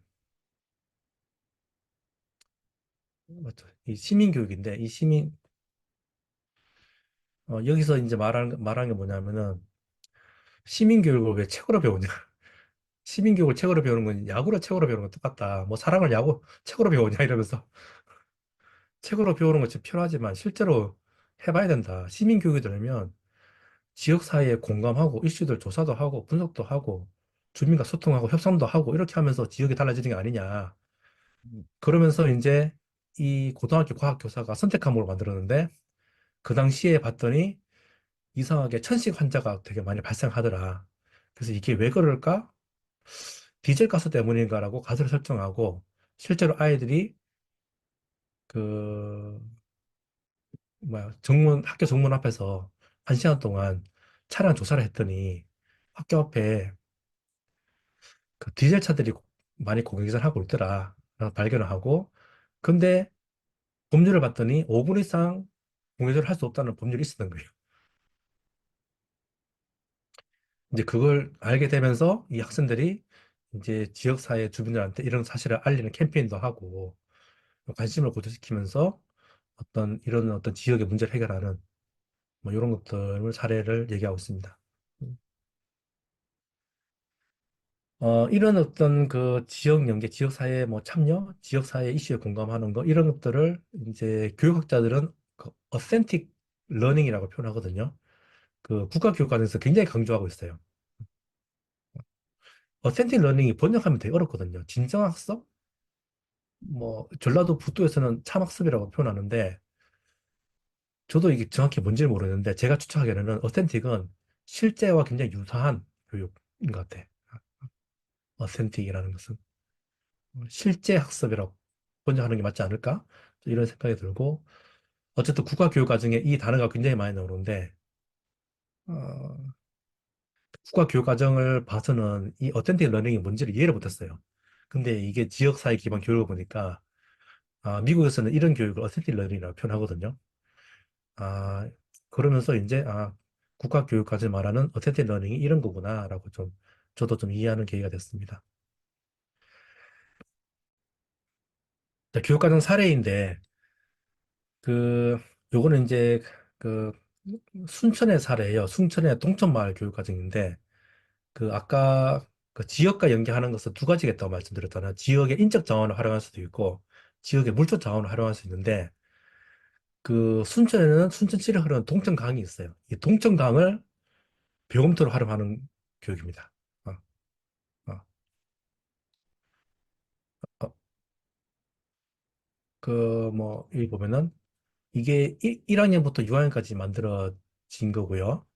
맞죠? 이 시민 교육인데, 여기서 이제 말하는 게 뭐냐면은, 시민 교육을 왜 책으로 배우냐? 시민 교육을 책으로 배우는 건 야구를 책으로 배우는 건 똑같다. 뭐 사랑을 책으로 배우냐? 이러면서 책으로 배우는 것이 필요하지만 실제로 해봐야 된다. 시민 교육이 되려면 지역 사회에 공감하고 이슈들 조사도 하고 분석도 하고 주민과 소통하고 협상도 하고 이렇게 하면서 지역이 달라지는 게 아니냐. 그러면서 이제 이 고등학교 과학 교사가 선택 과목을 만들었는데 그 당시에 봤더니 이상하게 천식 환자가 되게 많이 발생하더라. 그래서 이게 왜 그럴까? 디젤 가스 때문인가라고 가설을 설정하고 실제로 아이들이 그 뭐야 학교 정문 앞에서 1시간 동안 차량 조사를 했더니 학교 앞에 그 디젤 차들이 많이 공행을 하고 있더라. 라고 발견을 하고 근데 법률을 봤더니 5분 이상 공유를 할 수 없다는 법률이 있었던 거예요. 이제 그걸 알게 되면서 이 학생들이 이제 지역사회 주민들한테 이런 사실을 알리는 캠페인도 하고 관심을 고조시키면서 이런 어떤 지역의 문제를 해결하는 뭐 이런 것들 사례를 얘기하고 있습니다. 이런 어떤 그 지역 연계, 지역사회 뭐 참여, 지역사회 이슈에 공감하는 거 이런 것들을 이제 교육학자들은 그 어센틱 러닝이라고 표현하거든요. 그 국가교육관에서 굉장히 강조하고 있어요. 어센틱 러닝이 번역하면 되게 어렵거든요. 진정학습? 뭐 전라도 북도에서는 참학습이라고 표현하는데 저도 이게 정확히 뭔지를 모르는데 제가 추측하기에는 어센틱은 실제와 굉장히 유사한 교육인 것 같아. 어센틱이라는 것은 실제 학습이라고 번역하는 게 맞지 않을까? 이런 생각이 들고 어쨌든 국가교육과정에 이 단어가 굉장히 많이 나오는데 어, 국가교육과정을 봐서는 이 어텐틱 러닝이 뭔지를 이해를 못했어요. 근데 이게 지역사회 기반 교육을 보니까 미국에서는 이런 교육을 어센틱 러닝이라고 표현하거든요. 아, 그러면서 이제 국가교육까지 말하는 어센틱 러닝이 이런 거구나라고 저도 좀 이해하는 계기가 됐습니다. 자, 교육과정 사례인데 요거는 이제 그 순천의 사례예요. 순천의 동천마을 교육과정인데 아까 그 지역과 연계하는 것은 두 가지가 있다고 말씀드렸잖아요. 지역의 인적 자원을 활용할 수도 있고 지역의 물적 자원을 활용할 수 있는데 그 순천에는 순천시를 흐르는 동천강이 있어요. 이 동천강을 배움터로 활용하는 교육입니다. 어, 어, 어. 그, 뭐, 여기 보면은 이게 1학년부터 6학년까지 만들어진 거고요.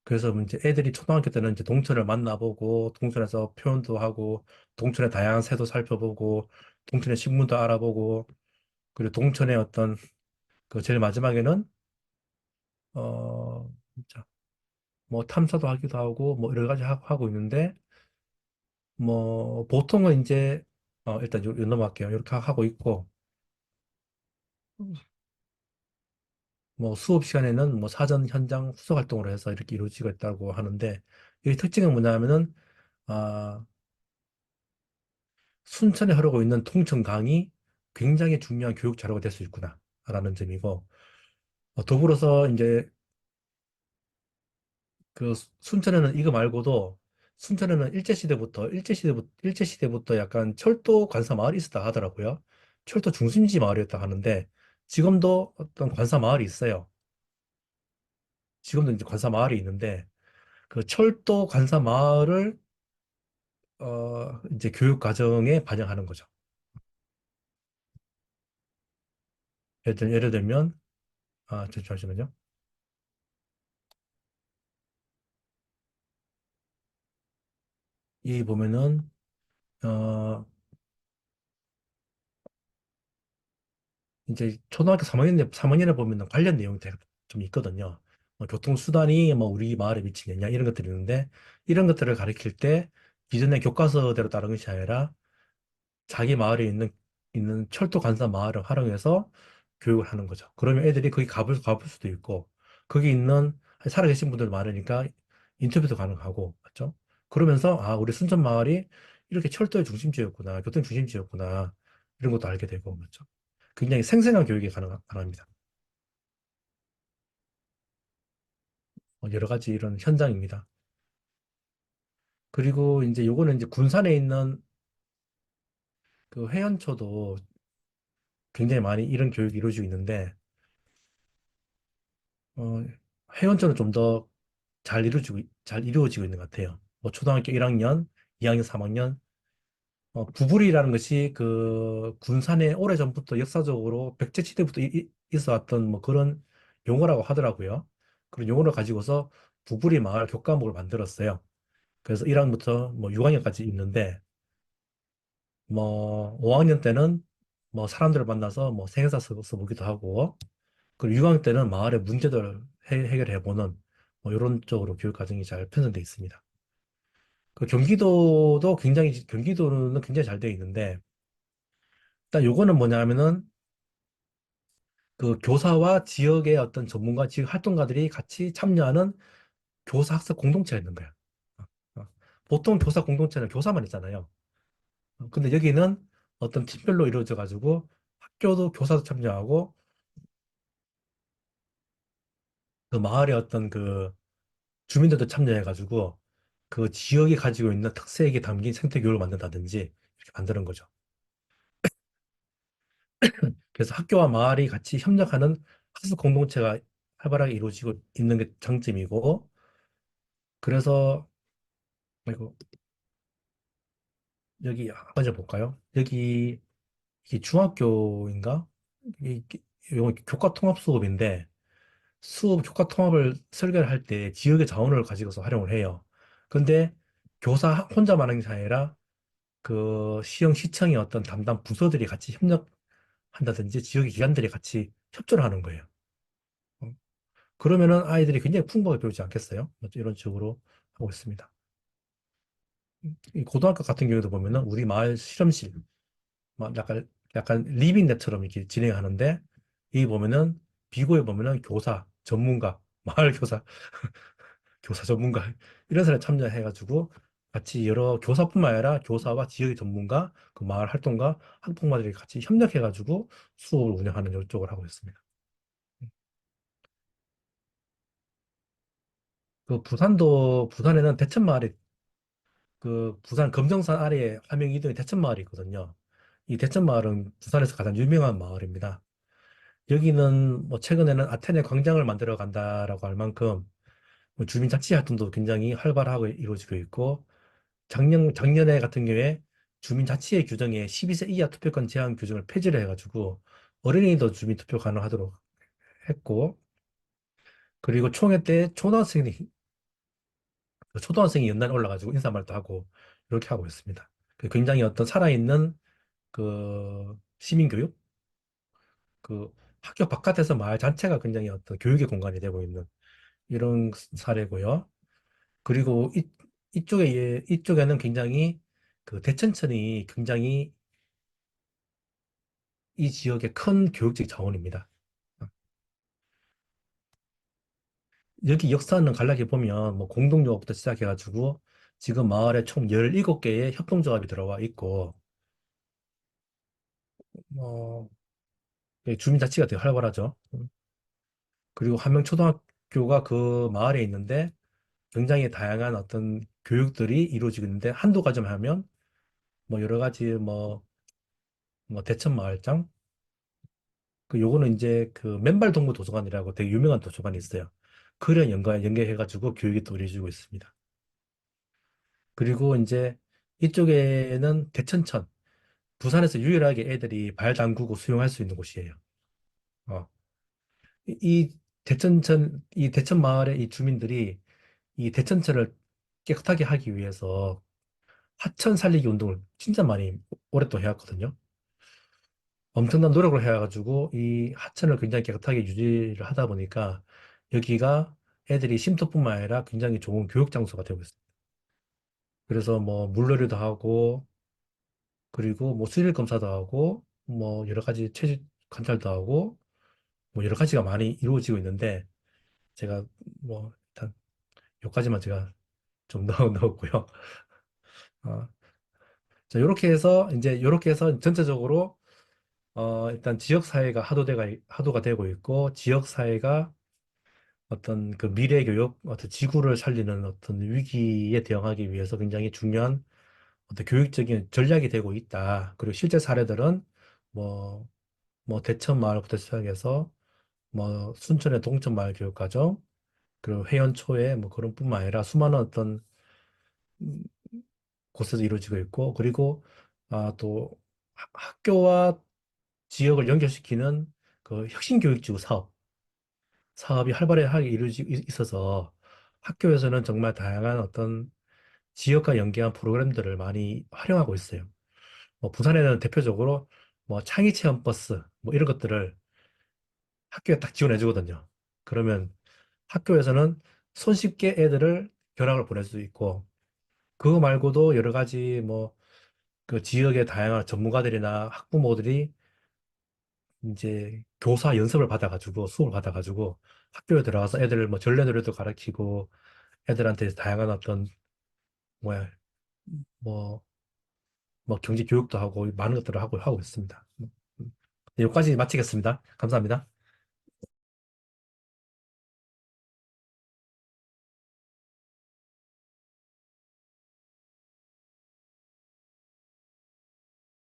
그래서 이제 애들이 초등학교 때는 이제 동천을 만나보고, 동천에서 표현도 하고, 동천의 다양한 새도 살펴보고, 동천의 식물도 알아보고, 그리고 동천의 어떤, 그 제일 마지막에는, 진짜 뭐 탐사도 하기도 하고, 뭐 여러 가지 하고 있는데, 뭐, 보통은 이제, 일단 요 넘어갈게요. 이렇게 하고 있고, 뭐 수업 시간에는 뭐 사전 현장 수서 활동으로 해서 이렇게 이루어지고 있다고 하는데, 이 특징은 뭐냐면은, 아, 순천에 흐르고 있는 통천강이 굉장히 중요한 교육 자료가 될 수 있구나라는 점이고, 더불어서 이제 그 순천에는 이거 말고도 순천에는 일제시대부터 약간 철도 관사 마을이 있었다 하더라고요. 철도 중심지 마을이었다 하는데, 지금도 어떤 관사 마을이 있어요. 지금도 이제 관사 마을이 있는데, 그 철도 관사 마을을 이제 교육 과정에 반영하는 거죠. 예를 들면, 잠시만요. 이 보면은, 어, 이제 초등학교 3학년에 보면은 관련 내용이 좀 있거든요. 교통수단이 뭐 우리 마을에 미치겠냐, 이런 것들이 있는데, 이런 것들을 가르칠 때 기존의 교과서대로 따른 것이 아니라 자기 마을에 있는 철도 관사 마을을 활용해서 교육을 하는 거죠. 그러면 애들이 거기 가볼 수도 있고, 거기 있는 살아계신 분들 많으니까 인터뷰도 가능하고, 맞죠? 그러면서, 아, 우리 순천 마을이 이렇게 철도의 중심지였구나, 교통 중심지였구나, 이런 것도 알게 되고, 맞죠? 굉장히 생생한 교육이 가능합니다. 여러 가지 이런 현장입니다. 그리고 이제 요거는 이제 군산에 있는 그 해안초도 굉장히 많이 이런 교육이 이루어지고 있는데, 어, 해운처는 좀 더 잘 이루어지고 있는 것 같아요. 뭐 초등학교 1학년, 2학년, 3학년, 부불이라는 것이 그 군산에 오래전부터 역사적으로 백제시대부터 있어 왔던 뭐 그런 용어라고 하더라고요. 그런 용어를 가지고서 부불이 마을 교과목을 만들었어요. 그래서 1학년부터 뭐 6학년까지 있는데, 뭐 5학년 때는 뭐 사람들을 만나서 뭐 생애사 써보기도 하고, 그리고 6학년 때는 마을의 문제들을 해결해보는 뭐 이런 쪽으로 교육 과정이 잘 편성되어 있습니다. 그 경기도는 굉장히 잘 되어 있는데, 일단 요거는 뭐냐면은 그 교사와 지역의 어떤 전문가, 지역 활동가들이 같이 참여하는 교사 학습 공동체가 있는 거야. 어, 어. 보통 교사 공동체는 교사만 있잖아요. 근데 여기는 어떤 팀별로 이루어져 가지고 학교도 교사도 참여하고, 그 마을의 어떤 그 주민들도 참여해가지고 그 지역이 가지고 있는 특색이 담긴 생태교육을 만든다든지 이렇게 만드는 거죠. 그래서 학교와 마을이 같이 협력하는 학습 공동체가 활발하게 이루어지고 있는 게 장점이고, 그래서 이거 여기 먼저 볼까요? 여기 이게 중학교인가? 이거 교과 통합 수업인데, 수업 교과 통합을 설계를 할 때 지역의 자원을 가지고서 활용을 해요. 근데 교사 혼자만 하는 게 아니라 그 시청의 어떤 담당 부서들이 같이 협력한다든지 지역의 기관들이 같이 협조를 하는 거예요. 어, 그러면은 아이들이 굉장히 풍부하게 배우지 않겠어요? 뭐 이런 식으로 하고 있습니다. 이 고등학교 같은 경우도 보면은 우리 마을 실험실, 막 약간 리빙net처럼 이렇게 진행하는데, 이 보면은 비고에 보면은 교사, 전문가, 마을 교사, 교사 전문가 이런 사람이 참여해가지고 같이 여러 교사뿐만 아니라 교사와 지역의 전문가, 그 마을 활동가, 학부모들이 같이 협력해가지고 수업을 운영하는 이쪽을 하고 있습니다. 그 부산에는 대천마을이, 그 부산 금정산 아래에 함영이동에 대천마을이 있거든요. 이 대천마을은 부산에서 가장 유명한 마을입니다. 여기는 뭐 최근에는 아테네 광장을 만들어 간다라고 할 만큼 뭐 주민자치 활동도 굉장히 활발하고 이루어지고 있고 작년에 같은 경우에 주민자치의 규정에 12세 이하 투표권 제한 규정을 폐지를 해가지고 어린이도 주민투표 가능하도록 했고 그리고 총회 때 초등학생이 연단에 올라가지고 인사말도 하고 이렇게 하고 있습니다. 굉장히 어떤 살아있는 시민교육 그 학교 바깥에서 마을 자체가 굉장히 어떤 교육의 공간이 되고 있는 이런 사례고요. 그리고 이쪽에는 굉장히 대천천이 굉장히 이 지역의 큰 교육적 자원입니다. 여기 역사는 간략히 보면 뭐 공동조합부터 시작해가지고 지금 마을에 총 17개의 협동조합이 들어와 있고 어, 주민자치가 되게 활발하죠. 그리고 한명초등학교가 그 마을에 있는데 굉장히 다양한 어떤 교육들이 이루어지고 있는데 한두 가지만 하면 뭐 여러 가지 뭐 대천마을장 요거는 이제 맨발 동무 도서관이라고 되게 유명한 도서관이 있어요. 그런 연계해가지고 교육이 또 이루어지고 있습니다. 그리고 이제 이쪽에는 대천천 부산에서 유일하게 애들이 발 담그고 수영할 수 있는 곳이에요. 어. 이 대천 마을의 이 주민들이 이 대천천을 깨끗하게 하기 위해서 하천 살리기 운동을 진짜 많이 오랫동안 해왔거든요. 엄청난 노력을 해가지고 이 하천을 굉장히 깨끗하게 유지를 하다 보니까 여기가 애들이 쉼터뿐만 아니라 굉장히 좋은 교육 장소가 되고 있어요. 그래서 뭐 물놀이도 하고 그리고 뭐 수질 검사도 하고 뭐 여러 가지 체질 관찰도 하고 뭐 여러 가지가 많이 이루어지고 있는데 제가 뭐 일단 여기까지만 제가 좀 넣었고요. 어, 자, 이렇게 해서 전체적으로 일단 지역 사회가 하도가 되고 있고 지역 사회가 어떤 미래 교육, 어떤 지구를 살리는 어떤 위기에 대응하기 위해서 굉장히 중요한 어떤 교육적인 전략이 되고 있다. 그리고 실제 사례들은 뭐, 뭐 대천 마을부터 시작해서 뭐 순천의 동천 마을 교육과정, 그리고 회원초에 뭐 그런 뿐만 아니라 수많은 어떤 음, 곳에서 이루어지고 있고, 그리고 또 학교와 지역을 연결시키는 혁신교육지구 사업이 활발하게 이루어지고 있어서 학교에서는 정말 다양한 어떤 지역과 연계한 프로그램들을 많이 활용하고 있어요. 뭐 부산에는 대표적으로 뭐 창의 체험 버스 뭐 이런 것들을 학교에 딱 지원해 주거든요. 그러면 학교에서는 손쉽게 애들을 견학을 보낼 수 있고 그거 말고도 여러 가지 뭐 지역의 다양한 전문가들이나 학부모들이 이제 교사 연습을 받아가지고 수업을 받아가지고 학교에 들어가서 애들 뭐 전래놀이도 가르치고 애들한테 다양한 어떤 뭐야 뭐 경제 교육도 하고 많은 것들을 하고 있습니다. 여기까지 마치겠습니다. 감사합니다.